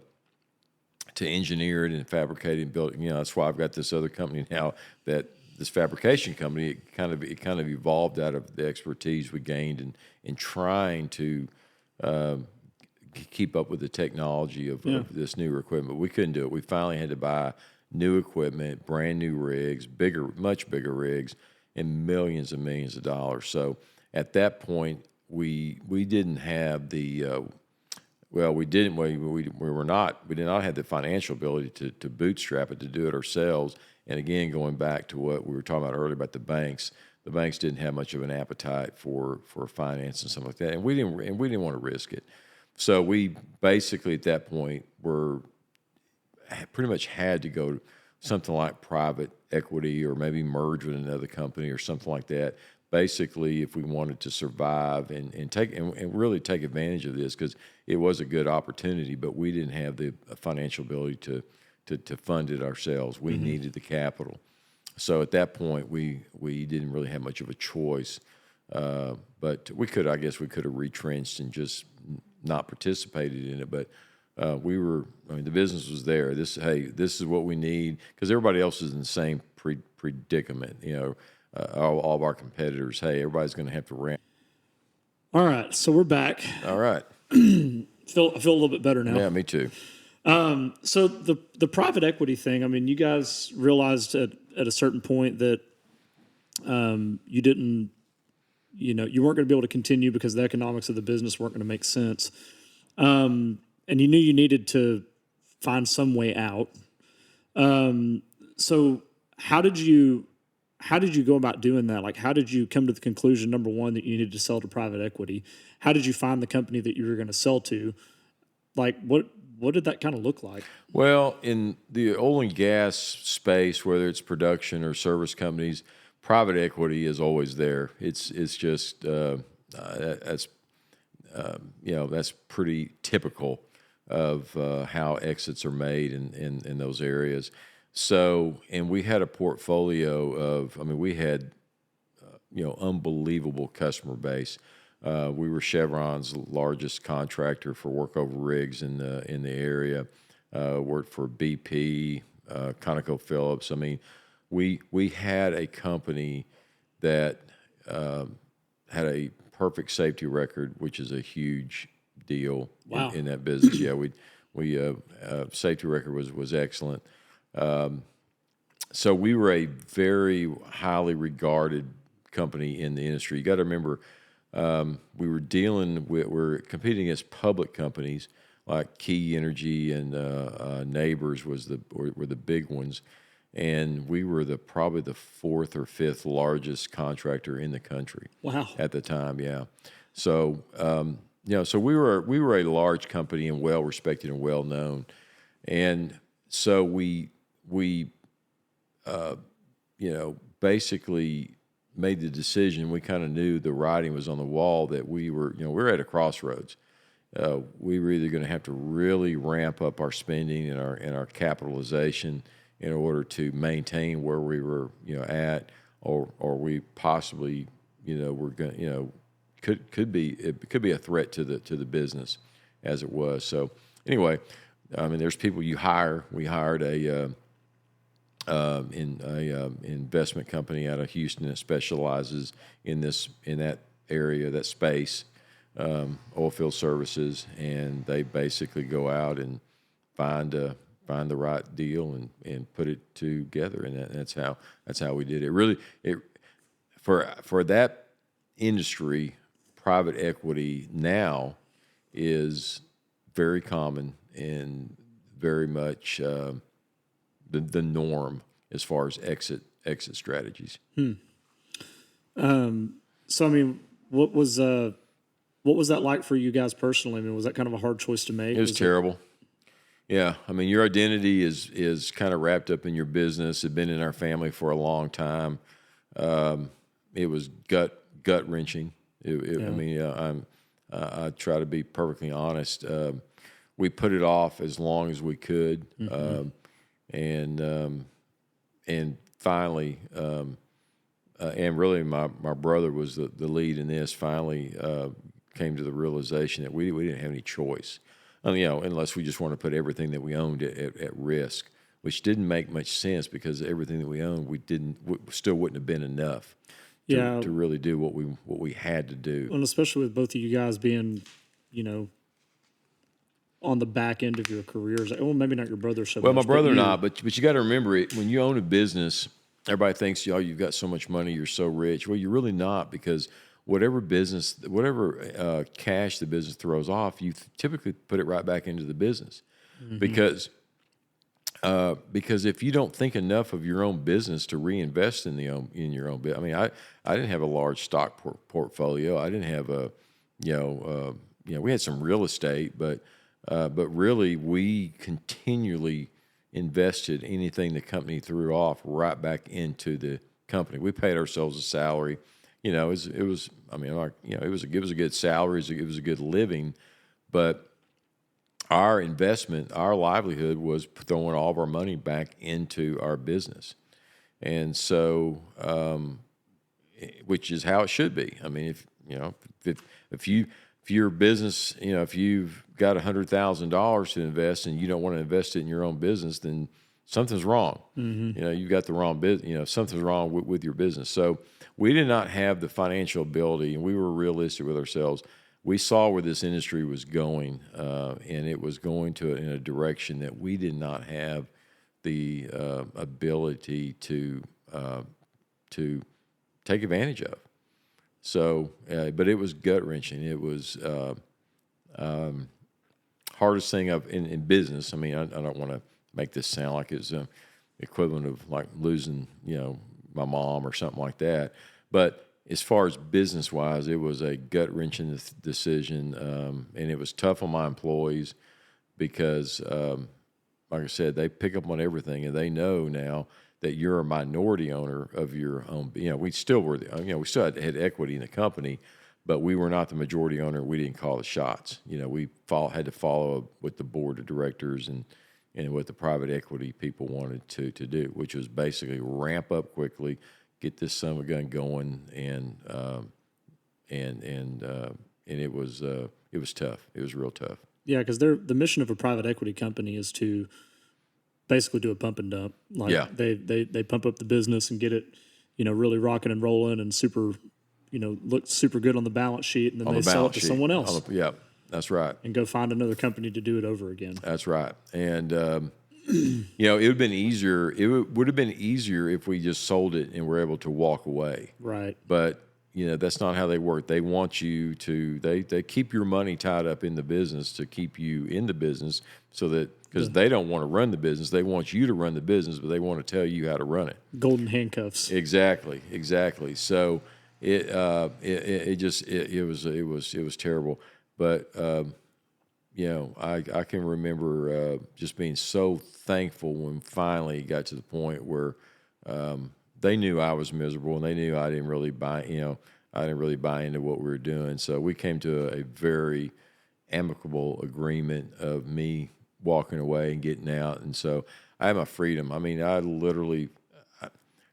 S2: engineer it and fabricate it and build it. That's why I've got this other company now, that this fabrication company. It kind of evolved out of the expertise we gained in trying to keep up with the technology of this newer equipment. We couldn't do it. We finally had to buy new equipment, brand new rigs, much bigger rigs, and millions and millions of dollars. So at that point, we didn't have the we did not have the financial ability to bootstrap it, to do it ourselves. And again, going back to what we were talking about earlier about the banks didn't have much of an appetite for finance and stuff like that, and we didn't want to risk it. So we basically at that point pretty much had to go to something like private equity, or maybe merge with another company or something like that. Basically, if we wanted to survive and really take advantage of this, because it was a good opportunity, but we didn't have the financial ability to fund it ourselves. We needed the capital. So at that point, we didn't really have much of a choice. But we could have retrenched and just not participated in it. But the business was there. This is what we need, because everybody else is in the same predicament. All of our competitors, everybody's going to have to ramp.
S1: All right, so we're back.
S2: All right.
S1: I feel a little bit better now.
S2: Yeah, me too.
S1: So the private equity thing, you guys realized at a certain point that you didn't, you weren't going to be able to continue because the economics of the business weren't going to make sense. And you knew you needed to find some way out. So how did you go about doing that? Like, how did you come to the conclusion, number one, that you needed to sell to private equity? How did you find the company that you were going to sell to? Like, what did that kind of look like? Well,
S2: in the oil and gas space, whether it's production or service companies, private equity is always there. It's just that's pretty typical of how exits are made in those areas. So, and we had a portfolio of, we had unbelievable customer base. We were Chevron's largest contractor for workover rigs in the area. Worked for BP, ConocoPhillips. We had a company that had a perfect safety record, which is a huge deal.
S1: Wow.
S2: in that business. Yeah, we safety record was excellent. So we were a very highly regarded company in the industry. You got to remember, we're competing against public companies like Key Energy and Neighbors were the big ones, and we were probably the fourth or fifth largest contractor in the country.
S1: Wow.
S2: At the time, yeah. So so we were a large company and well respected and well known, and so we basically made the decision. We kind of knew the writing was on the wall that we were at a crossroads. We were either going to have to really ramp up our spending and our capitalization in order to maintain where we were at, or we possibly were going could be a threat to the business as it was. So anyway, I mean, there's people you hire. We hired a investment company out of Houston that specializes in that area, that space, oil field services, and they basically go out and find the right deal and put it together, and that's how we did it. Really, for that industry, private equity now is very common and very much the norm as far as exit strategies.
S1: So I mean, what was that like for you guys personally? I mean, was that kind of a hard choice to make?
S2: It was terrible. Yeah, I mean, your identity is kind of wrapped up in your business. It's been in our family for a long time. It was gut wrenching. I mean, I try to be perfectly honest. We put it off as long as we could, and finally, and really, my brother was the lead in this. Finally, came to the realization that we didn't have any choice. I mean, unless we just want to put everything that we owned at risk, which didn't make much sense because everything that we owned, still wouldn't have been enough to really do what we had to do.
S1: And especially with both of you guys being, on the back end of your careers. Well, maybe not your brother so much.
S2: Well, my brother not, but you got to remember it when you own a business. Everybody thinks, you've got so much money, you're so rich. Well, you're really not, because whatever cash the business throws off, you typically put it right back into the business, because if you don't think enough of your own business to reinvest in your own business. I mean, I didn't have a large stock portfolio. I didn't have we had some real estate, but really we continually invested anything the company threw off right back into the company. We paid ourselves a salary. It was a good salary. It was a good living, but our investment, our livelihood was throwing all of our money back into our business. And so, which is how it should be. I mean, if your business, if you've got $100,000 to invest and you don't want to invest it in your own business, then something's wrong. You've got the wrong business. Something's wrong with your business. So we did not have the financial ability, and we were realistic with ourselves. We saw where this industry was going, and it was going in a direction that we did not have the ability to take advantage of. So, but it was gut wrenching. It was hardest thing in business. I mean, I don't want to make this sound like it's equivalent of like losing, my mom or something like that. But as far as business-wise, it was a gut-wrenching decision, and it was tough on my employees because, like I said, they pick up on everything, and they know now that you're a minority owner of your own. We still were, we still had equity in the company, but we were not the majority owner. We didn't call the shots. We had to follow with the board of directors and what the private equity people wanted to do, which was basically ramp up quickly, get this son of a gun going, and it was tough. It was real tough.
S1: Yeah, because the mission of a private equity company is to basically do a pump and dump. They pump up the business and get it, really rocking and rolling and super, look super good on the balance sheet, and then they sell it to someone else.
S2: Yeah, that's right.
S1: And go find another company to do it over again.
S2: That's right. And it would have been easier. Would have been easier if we just sold it and were able to walk away.
S1: Right.
S2: But that's not how they work. They want you to. They keep your money tied up in the business to keep you in the business, so that because they don't want to run the business, they want you to run the business, but they want to tell you how to run it.
S1: Golden handcuffs.
S2: Exactly. So it was terrible. But I can remember just being so thankful when finally it got to the point where they knew I was miserable and they knew I didn't really buy into what we were doing. So we came to a very amicable agreement of me walking away and getting out. And so I had my freedom. I mean, I literally,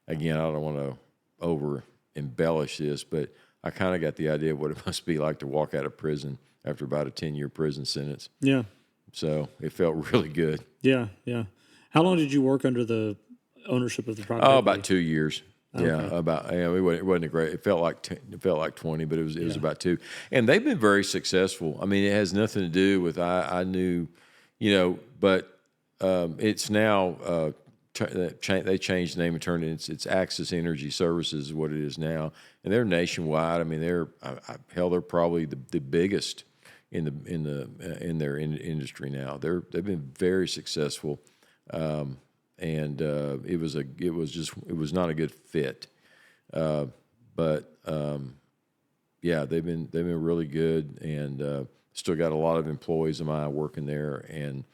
S2: again, I don't want to over embellish this, but I kind of got the idea of what it must be like to walk out of prison after about a 10-year prison sentence.
S1: Yeah.
S2: So it felt really good.
S1: Yeah, yeah. How long did you work under the ownership of the private
S2: Oh,
S1: equity?
S2: about 2 years.
S1: Okay.
S2: Yeah, it wasn't a great. It felt like 20, but it was about 2. And they've been very successful. I mean, it has nothing to do with I knew, but it's now they changed the name and turned it. It's Axis Energy Services is what it is now, and they're nationwide. I mean, they're probably the biggest in their industry now. They've been very successful. And it was not a good fit, but they've been really good, and still got a lot of employees of mine working there, and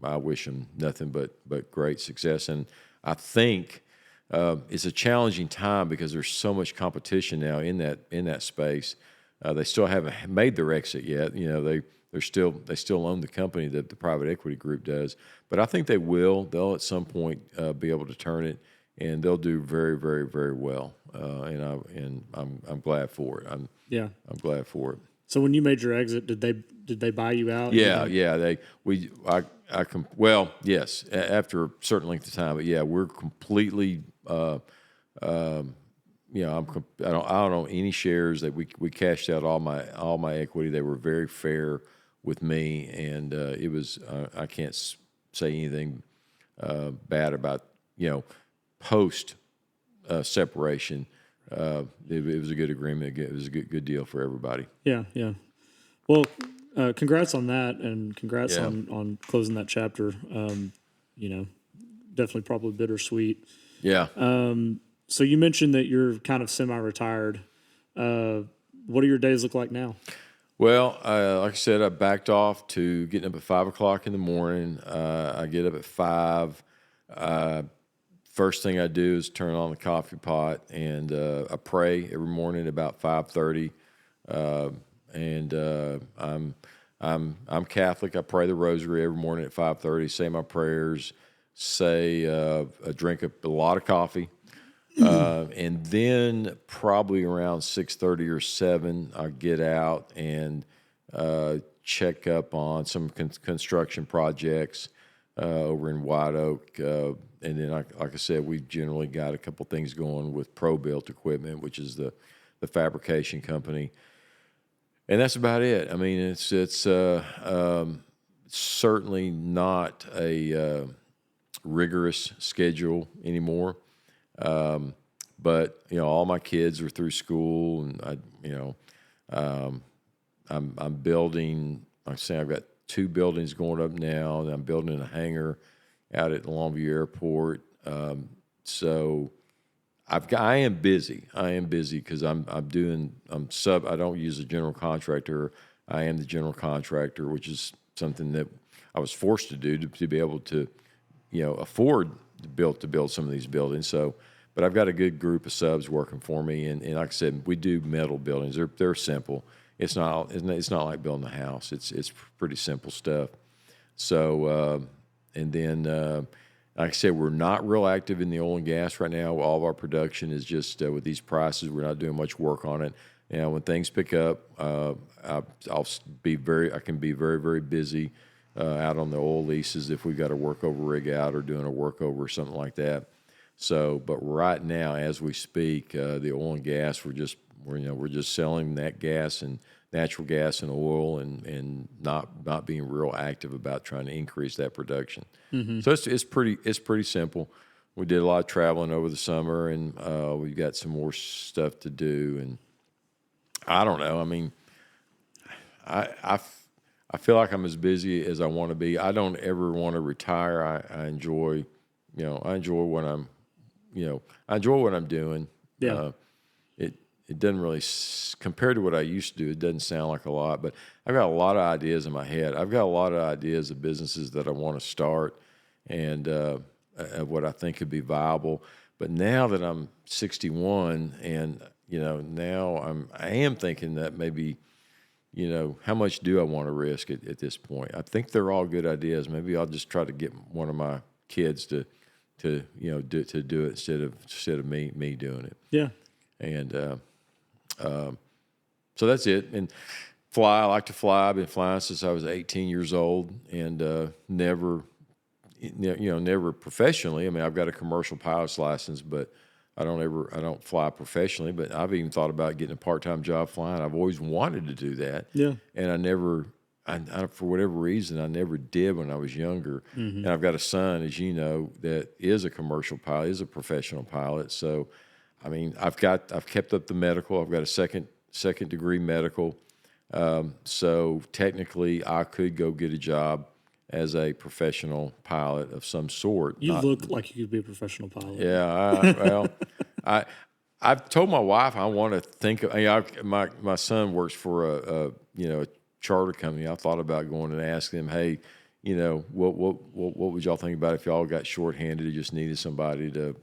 S2: I wish them nothing but great success. And I think it's a challenging time because there's so much competition now in that space. They still haven't made their exit yet. They still own the company that the private equity group does, but I think they will. They'll at some point be able to turn it, and they'll do very, very, very well. And I'm glad for it. I'm glad for it.
S1: So when you made your exit, did they buy you out?
S2: Yeah. Yes. After a certain length of time, but yeah, we're completely. I don't own any shares. That we cashed out all my equity. They were very fair with me, and it was I can't say anything bad about post separation. It was a good agreement. It was a good deal for everybody.
S1: Yeah. Well, congrats on that, and congrats on closing that chapter. Definitely probably bittersweet.
S2: Yeah.
S1: So you mentioned that you're kind of semi-retired. What do your days look like now?
S2: Well, like I said, I backed off to getting up at 5 o'clock in the morning. I get up at 5. First thing I do is turn on the coffee pot, and I pray every morning about 5:30. I'm Catholic. I pray the Rosary every morning at 5:30. Say my prayers. I drink a lot of coffee. And then probably around 6:30 or 7, I get out and check up on some construction projects over in White Oak. And then, like I said, we generally got a couple things going with Pro-Built Equipment, which is the fabrication company. And that's about it. I mean, it's certainly not a rigorous schedule anymore. But all my kids are through school, and I'm building. Like I say, I've got 2 buildings going up now, and I'm building a hangar out at Longview Airport. So I am busy. I am busy because I don't use a general contractor. I am the general contractor, which is something that I was forced to do to be able to, afford to build some of these buildings. So. But I've got a good group of subs working for me, and like I said, we do metal buildings. They're simple. It's not like building a house. It's pretty simple stuff. So and then like I said, we're not real active in the oil and gas right now. All of our production is just with these prices. We're not doing much work on it. When things pick up, I can be very, very busy out on the oil leases if we've got a workover rig out or doing a workover or something like that. So, but right now, as we speak, the oil and gas, we're We're just selling that gas and natural gas and oil, and not being real active about trying to increase that production. So it's pretty simple. We did a lot of traveling over the summer, and we've got some more stuff to do. And I don't know. I mean, I feel like I'm as busy as I want to be. I don't ever want to retire. I enjoy, I enjoy what I'm doing.
S1: Yeah.
S2: It doesn't really, compared to what I used to do, it doesn't sound like a lot, but I've got a lot of ideas in my head. I've got a lot of ideas of businesses that I want to start, and of what I think could be viable. But now that I'm 61, and now I am thinking that maybe, how much do I want to risk at this point? I think they're all good ideas. Maybe I'll just try to get one of my kids to do it instead of me doing it.
S1: Yeah.
S2: And so that's it. And I like to fly. I've been flying since I was 18 years old, and never professionally. I mean, I've got a commercial pilot's license, but I don't fly professionally. But I've even thought about getting a part-time job flying. I've always wanted to do that. Yeah. And I for whatever reason, I never did when I was younger. Mm-hmm. And I've got a son, as you know, that is a commercial pilot, is a professional pilot. So, I mean, I've kept up the medical. I've got a second degree medical. So technically, I could go get a job as a professional pilot of some sort.
S1: You look like you could be a professional pilot.
S2: Yeah. I've told my wife I want to think of. My son works for a charter company. I thought about going and asking them, hey, what would y'all think about if y'all got shorthanded and just needed somebody to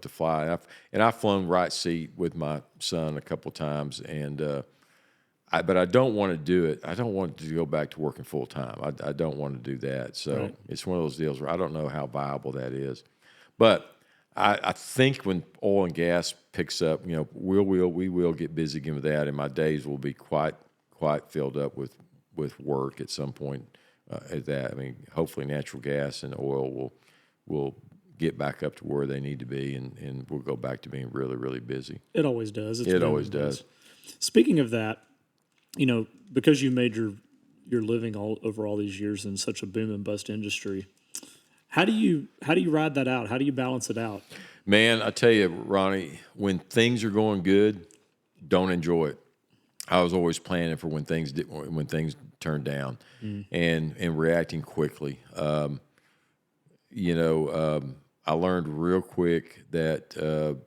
S2: fly? I've flown right seat with my son a couple times, but I don't want to do it. I don't want to go back to working full time. I don't want to do that. So It's one of those deals where I don't know how viable that is. But I think when oil and gas picks up, we will get busy again with that, and my days will be quite filled up with work at some point. At that, I mean, hopefully natural gas and oil will get back up to where they need to be, and we'll go back to being really, really busy.
S1: It always does.
S2: It always does.
S1: Speaking of that, because you made your living over all these years in such a boom and bust industry, how do you ride that out? How do you balance it out?
S2: Man, I tell you, Ronnie, when things are going good, don't enjoy it. I was always planning for when things turned down, and reacting quickly. I learned real quick that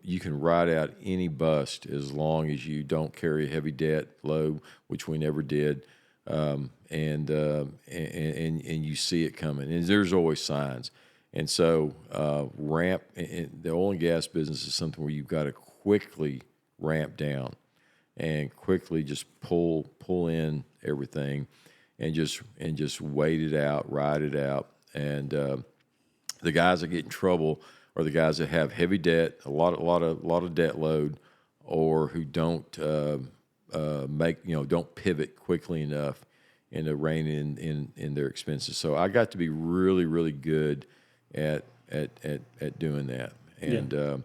S2: you can ride out any bust as long as you don't carry a heavy debt load, which we never did, and you see it coming. And there's always signs. And so the oil and gas business is something where you've got to quickly ramp down and quickly just pull in everything, and just wait it out, ride it out. And the guys that get in trouble are the guys that have heavy debt, a lot of debt load, or who don't don't pivot quickly enough into reining in their expenses. So I got to be really, really good at doing that. And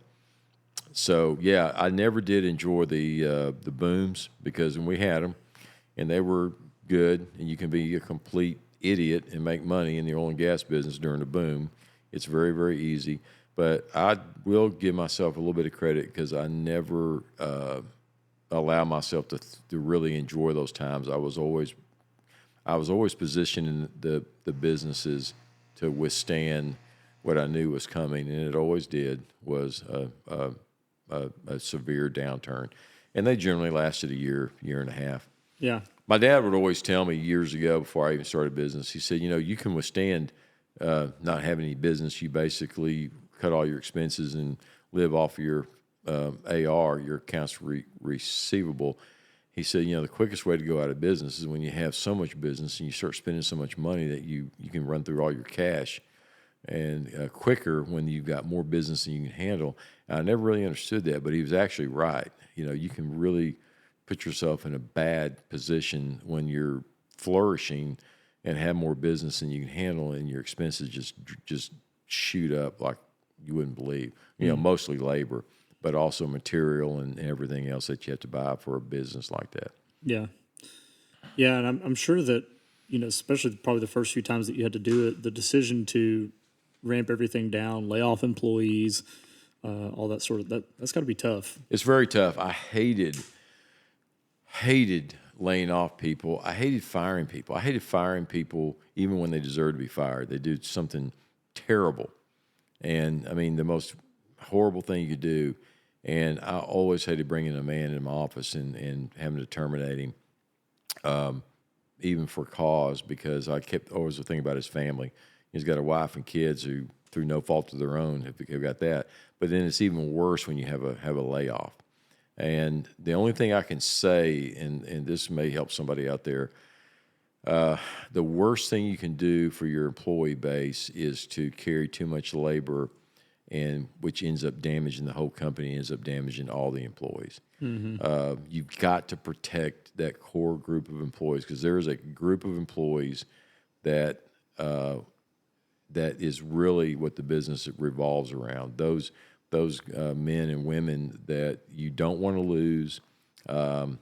S2: so yeah, I never did enjoy the booms, because when we had them, and they were good, and you can be a complete idiot and make money in the oil and gas business during the boom. It's very, very easy. But I will give myself a little bit of credit, because I never allow myself to really enjoy those times. I was always positioning the businesses to withstand what I knew was coming, and it always did, was a severe downturn. And they generally lasted a year and a half.
S1: Yeah.
S2: My dad would always tell me years ago, before I even started business, he said, you can withstand not having any business. You basically cut all your expenses and live off of your AR, your accounts receivable. He said, the quickest way to go out of business is when you have so much business and you start spending so much money that you can run through all your cash, and quicker when you've got more business than you can handle. And I never really understood that, but he was actually right. You can really put yourself in a bad position when you're flourishing and have more business than you can handle, and your expenses just shoot up like you wouldn't believe. Mostly labor, but also material and everything else that you have to buy for a business like that.
S1: Yeah. Yeah, and I'm sure that, especially probably the first few times that you had to do it, the decision to ramp everything down, lay off employees, all that sort of, that's got to be tough.
S2: It's very tough. I hated laying off people. I hated firing people. I hated firing people even when they deserved to be fired. They do something terrible. And, I mean, the most horrible thing you could do. And I always hated bringing a man in my office and having to terminate him, even for cause, because I kept always thinking about his family. He's got a wife and kids who, through no fault of their own, have got that. But then it's even worse when you have a layoff. And the only thing I can say, and this may help somebody out there, the worst thing you can do for your employee base is to carry too much labor, and which ends up damaging the whole company, ends up damaging all the employees. You've got to protect that core group of employees, because there is a group of employees that that is really what the business revolves around. Those men and women that you don't want to lose, that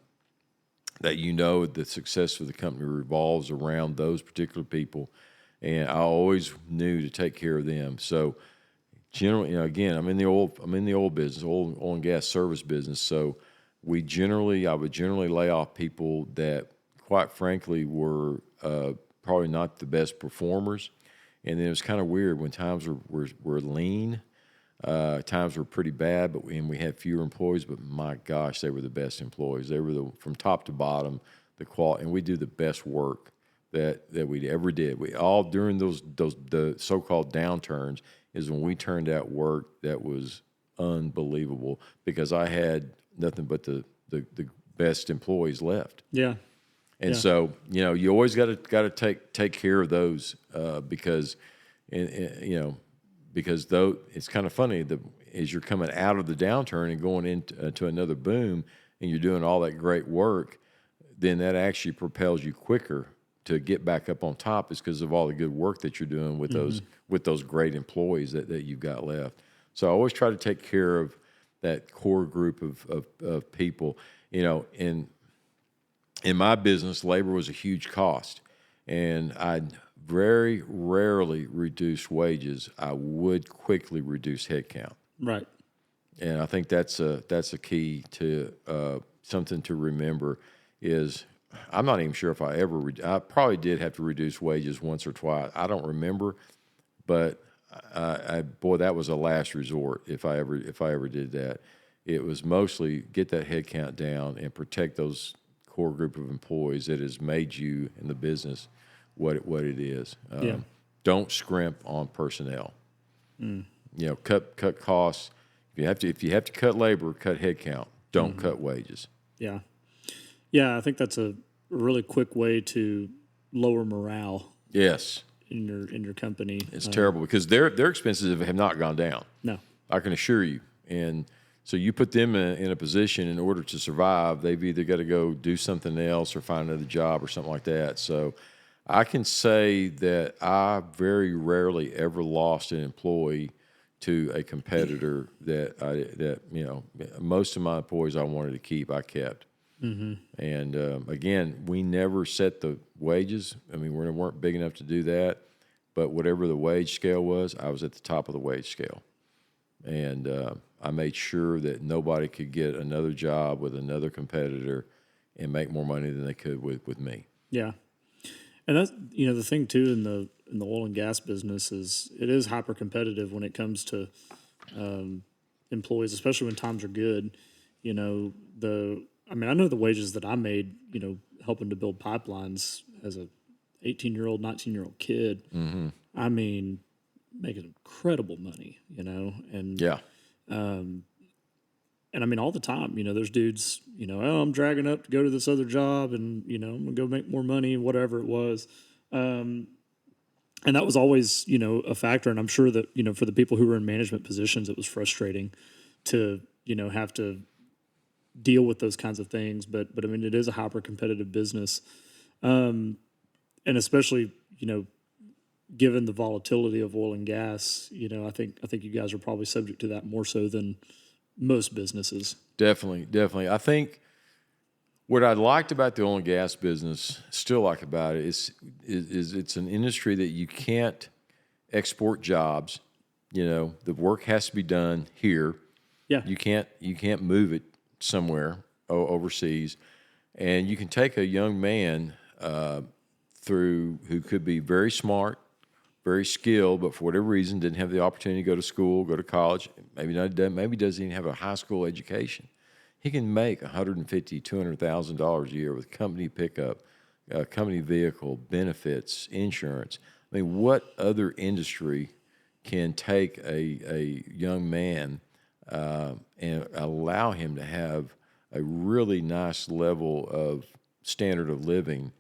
S2: the success of the company revolves around those particular people, and I always knew to take care of them. So generally, again, I'm in the oil business, oil and gas service business. So I would generally lay off people that, quite frankly, were probably not the best performers. And then it was kind of weird when times were lean. Times were pretty bad, but we had fewer employees. But my gosh, they were the best employees. They were from top to bottom, the quality, and we do the best work that we ever did. We all, during the so-called downturns, is when we turned out work that was unbelievable, because I had nothing but the best employees left.
S1: Yeah.
S2: And so, you always got to take care of those, because though it's kind of funny that as you're coming out of the downturn and going into another boom, and you're doing all that great work, then that actually propels you quicker to get back up on top, is because of all the good work that you're doing with those great employees that you've got left. So I always try to take care of that core group of people. In my business, labor was a huge cost, and I very rarely reduced wages. I would quickly reduce headcount.
S1: Right.
S2: And I think that's a key to something to remember. Is I'm not even sure if I probably did have to reduce wages once or twice. I don't remember, but boy, that was a last resort. If I ever did that, it was mostly get that headcount down and protect those core group of employees that has made you in the business what it is. Don't scrimp on personnel. Cut costs. If you have to cut labor, cut headcount. Don't cut wages.
S1: Yeah. Yeah, I think that's a really quick way to lower morale.
S2: Yes.
S1: In your company.
S2: It's terrible, because their expenses have not gone down.
S1: No.
S2: I can assure you. And so you put them in a position, in order to survive, they've either got to go do something else or find another job or something like that. So I can say that I very rarely ever lost an employee to a competitor that most of my employees I wanted to keep, I kept. And again, we never set the wages. I mean, we weren't big enough to do that, but whatever the wage scale was, I was at the top of the wage scale. And I made sure that nobody could get another job with another competitor and make more money than they could with me.
S1: Yeah. And that's, the thing too in the oil and gas business is it is hyper competitive when it comes to employees, especially when times are good. I know the wages that I made, helping to build pipelines as a 18-year-old, 19-year-old kid. I mean, making incredible money, and
S2: yeah.
S1: And I mean, all the time, there's dudes, I'm dragging up to go to this other job, and I'm gonna go make more money, whatever it was. And that was always, a factor. And I'm sure that, for the people who were in management positions, it was frustrating to, have to deal with those kinds of things. But I mean, it is a hyper competitive business. And especially, given the volatility of oil and gas, I think you guys are probably subject to that more so than most businesses.
S2: Definitely. I think what I liked about the oil and gas business, still like about it, is it's an industry that you can't export jobs. You know, the work has to be done here.
S1: Yeah.
S2: You can't move it somewhere overseas, and you can take a young man through who could be very smart, very skilled, but for whatever reason didn't have the opportunity to go to school, go to college. Maybe doesn't even have a high school education. He can make $150,000, $200,000 a year with company pickup, company vehicle, benefits, insurance. I mean, what other industry can take a young man and allow him to have a really nice level of standard of living?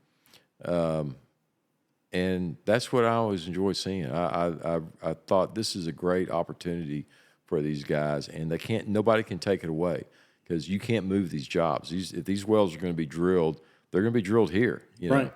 S2: And that's what I always enjoy seeing. I thought this is a great opportunity for these guys, and nobody can take it away because you can't move these jobs. If these wells are going to be drilled, they're going to be drilled here. You know?
S1: Right.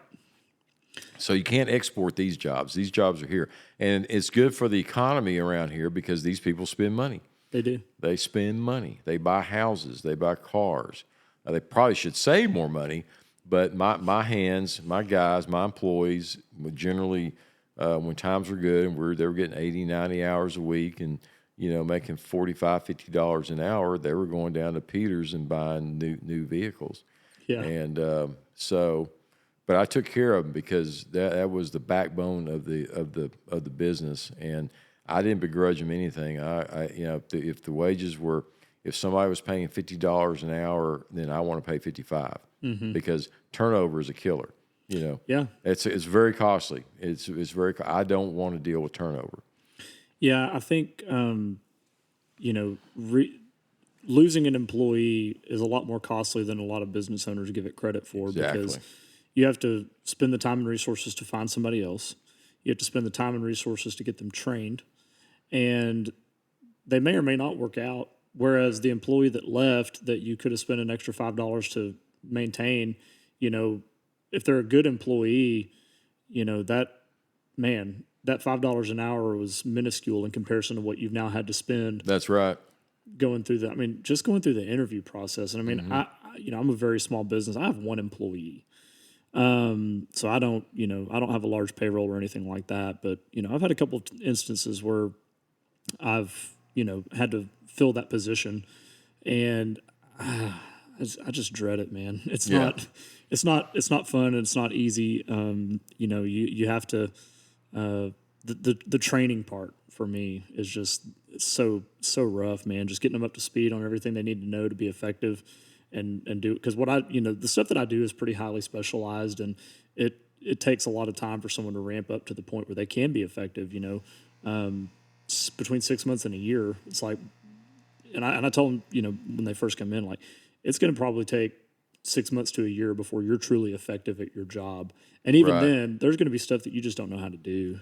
S2: So you can't export these jobs. These jobs are here. And it's good for the economy around here because these people spend money.
S1: They do.
S2: They spend money. They buy houses. They buy cars. They probably should save more money, but my hands, my guys, my employees would generally, when times were good and they were getting 80, 90 hours a week and, you know, making $45, $50 an hour, they were going down to Peters and buying new vehicles.
S1: Yeah.
S2: And but I took care of them because that was the backbone of the business, and I didn't begrudge them anything. If the wages were, if somebody was paying $50 an hour, then I want to pay $55 because turnover is a killer. You know,
S1: Yeah.
S2: it's very costly. It's very. I don't want to deal with turnover.
S1: Yeah, I think losing an employee is a lot more costly than a lot of business owners give it credit for because
S2: Exactly.
S1: you have to spend the time and resources to find somebody else. You have to spend the time and resources to get them trained, and they may or may not work out. Whereas the employee that left that you could have spent an extra $5 to maintain, you know, if they're a good employee, you know, that $5 an hour was minuscule in comparison to what you've now had to spend
S2: That's right.
S1: going through that. I mean, just going through the interview process. And I mean, I'm a very small business. I have one employee. So I don't have a large payroll or anything like that, but, you know, I've had a couple of instances where I've, had to fill that position and I just dread it, man. It's not fun and it's not easy. You have to, the training part for me is just so rough, man. Just getting them up to speed on everything they need to know to be effective and do it. Cause the stuff that I do is pretty highly specialized and it takes a lot of time for someone to ramp up to the point where they can be effective, between 6 months and a year. It's like, and I told them, when they first come in, like, it's going to probably take 6 months to a year before you're truly effective at your job. And even
S2: Right.
S1: then, there's going to be stuff that you just don't know how to do,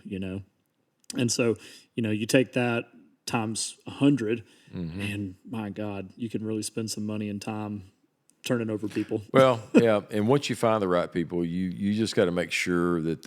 S1: And so, you take that times 100, and my God, you can really spend some money and time turning over people.
S2: Well, yeah, and once you find the right people, you just got to make sure that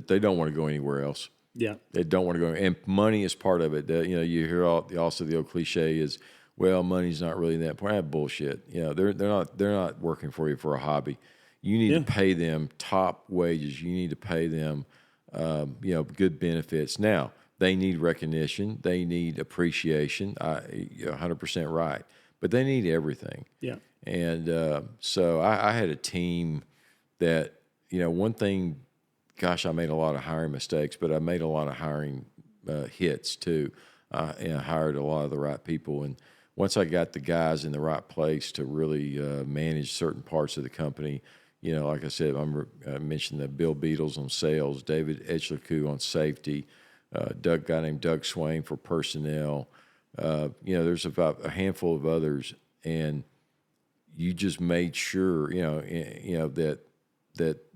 S2: they don't want to go anywhere else.
S1: Yeah.
S2: They don't want to go, and money is part of it. You hear also the old cliche is, well, money's not really that important. Bullshit. They're not working for you for a hobby. You need to pay them top wages. You need to pay them, good benefits. Now they need recognition. They need appreciation. 100% right, but they need everything.
S1: Yeah.
S2: And so I had a team that, one thing. Gosh, I made a lot of hiring mistakes, but I made a lot of hiring hits too. And I hired a lot of the right people. And once I got the guys in the right place to really manage certain parts of the company, like I said, I mentioned Bill Beatles on sales, David Etchliku on safety, guy named Doug Swain for personnel. There's about a handful of others, and you just made sure, that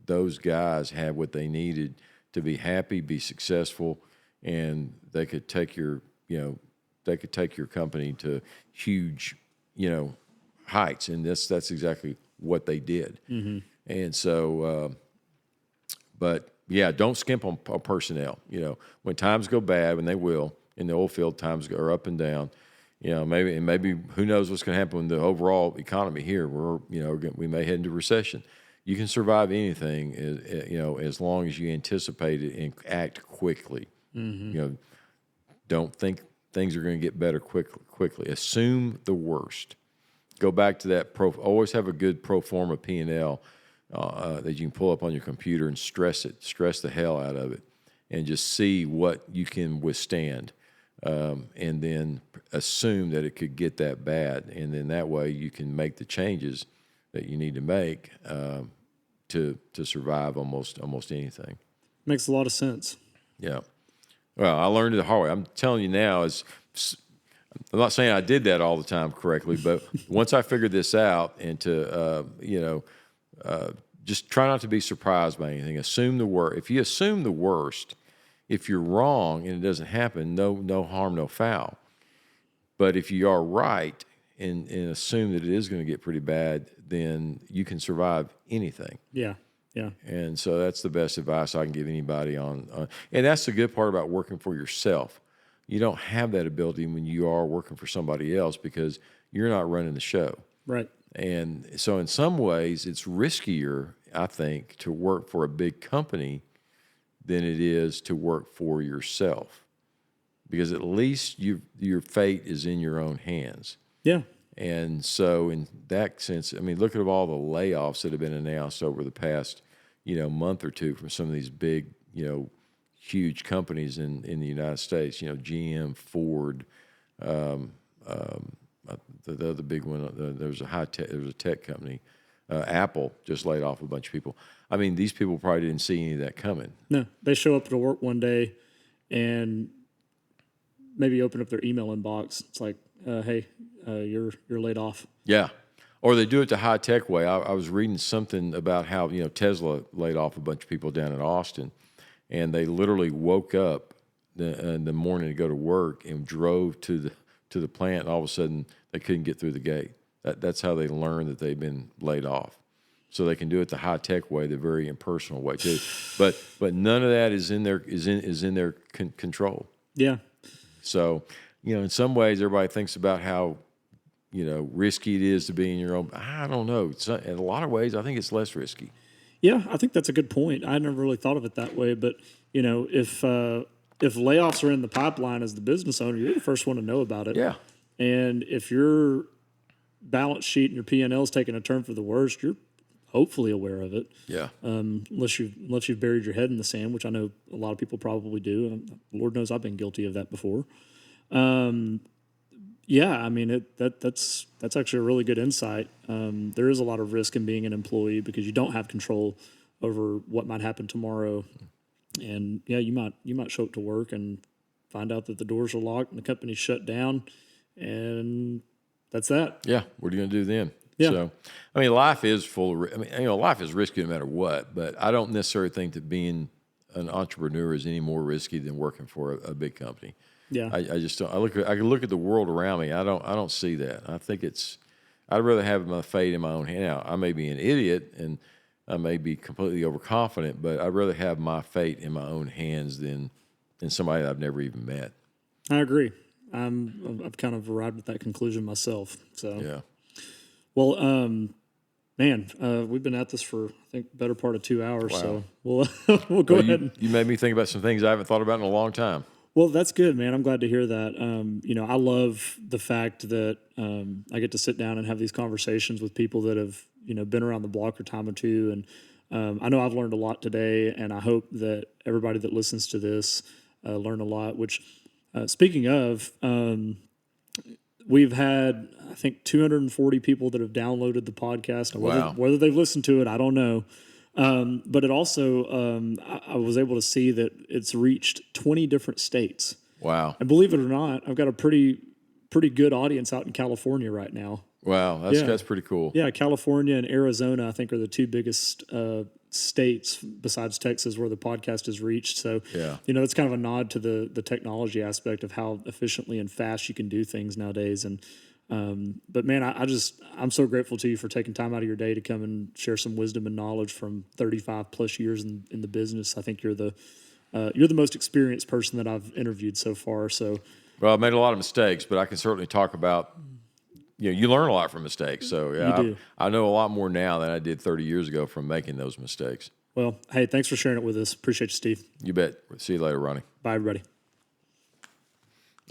S2: those guys had what they needed to be happy, be successful, and they could take your company to huge, heights. And that's exactly what they did. Mm-hmm. And so, but yeah, don't skimp on personnel. When times go bad, when they will in the oil field, times go up and down. maybe who knows what's going to happen with the overall economy here. We may head into recession. You can survive anything, as long as you anticipate it and act quickly. Don't think things are going to get better quickly. Assume the worst. Go back to that always have a good pro forma P&L that you can pull up on your computer and stress the hell out of it, and just see what you can withstand, and then assume that it could get that bad, and then that way you can make the changes that you need to make to survive almost anything.
S1: Makes a lot of sense.
S2: Yeah. Well, I learned it the hard way. I'm telling you now, I'm not saying I did that all the time correctly, but once I figured this out, and just try not to be surprised by anything. Assume the worst. If you assume the worst, if you're wrong and it doesn't happen, no harm, no foul. But if you are right and assume that it is going to get pretty bad, then you can survive anything.
S1: Yeah. Yeah.
S2: And so that's the best advice I can give anybody on. And that's the good part about working for yourself. You don't have that ability when you are working for somebody else, because you're not running the show.
S1: Right.
S2: And so in some ways, it's riskier, I think, to work for a big company than it is to work for yourself, because at least your fate is in your own hands.
S1: Yeah.
S2: And so in that sense, I mean, look at all the layoffs that have been announced over the past, month or two from some of these big, huge companies in the United States, GM, Ford, the other big one, there's a tech company, Apple just laid off a bunch of people. I mean, these people probably didn't see any of that coming.
S1: No, they show up to work one day and maybe open up their email inbox. It's like, hey, you're laid off.
S2: Yeah. Or they do it the high tech way. I was reading something about how, Tesla laid off a bunch of people down in Austin, and they literally woke up in the morning to go to work and drove to the plant, and all of a sudden they couldn't get through the gate. That's how they learned that they've been laid off. So they can do it the high tech way, the very impersonal way too. But none of that is in their control.
S1: Yeah.
S2: So, in some ways, everybody thinks about how, risky it is to be in your own. I don't know. In a lot of ways, I think it's less risky.
S1: Yeah, I think that's a good point. I never really thought of it that way. But, if layoffs are in the pipeline as the business owner, you're the first one to know about it.
S2: Yeah.
S1: And if your balance sheet and your P&L is taking a turn for the worst, you're hopefully aware of it.
S2: Yeah.
S1: Unless you've buried your head in the sand, which I know a lot of people probably do. And Lord knows I've been guilty of that before. Yeah, I mean that's actually a really good insight. There is a lot of risk in being an employee because you don't have control over what might happen tomorrow. And yeah, you might show up to work and find out that the doors are locked and the company's shut down, and that's that.
S2: Yeah, what are you going to do then?
S1: Yeah.
S2: So, I mean, life is full of. Life is risky no matter what. But I don't necessarily think that being an entrepreneur is any more risky than working for a big company.
S1: Yeah.
S2: I just don't. I look at the world around me. I don't see that. I think I'd rather have my fate in my own hand. Now, I may be an idiot and I may be completely overconfident, but I'd rather have my fate in my own hands than somebody that I've never even met.
S1: I agree. I've kind of arrived at that conclusion myself. So
S2: yeah.
S1: Well, man, we've been at this for I think better part of 2 hours.
S2: Wow.
S1: So we'll go ahead.
S2: You made me think about some things I haven't thought about in a long time.
S1: Well, that's good, man. I'm glad to hear that. I love the fact that I get to sit down and have these conversations with people that have, been around the block a time or two. And I know I've learned a lot today, and I hope that everybody that listens to this learned a lot, which, speaking of, we've had, I think, 240 people that have downloaded the podcast.
S2: Wow.
S1: Whether they've listened to it, I don't know. But it also, I was able to see that it's reached 20 different states.
S2: Wow.
S1: And believe it or not, I've got a pretty good audience out in California right now.
S2: Wow. That's pretty cool.
S1: Yeah. California and Arizona, I think, are the two biggest states besides Texas where the podcast has reached. So,
S2: yeah.
S1: That's kind of a nod to the technology aspect of how efficiently and fast you can do things nowadays. And, but man, I'm so grateful to you for taking time out of your day to come and share some wisdom and knowledge from 35 plus years in the business. I think you're the most experienced person that I've interviewed so far. So
S2: Well, I made a lot of mistakes, but I can certainly talk about, you learn a lot from mistakes. So, yeah, I know a lot more now than I did 30 years ago from making those mistakes.
S1: Well, hey, thanks for sharing it with us. Appreciate you, Steve.
S2: You bet. See you later, Ronnie.
S1: Bye, everybody.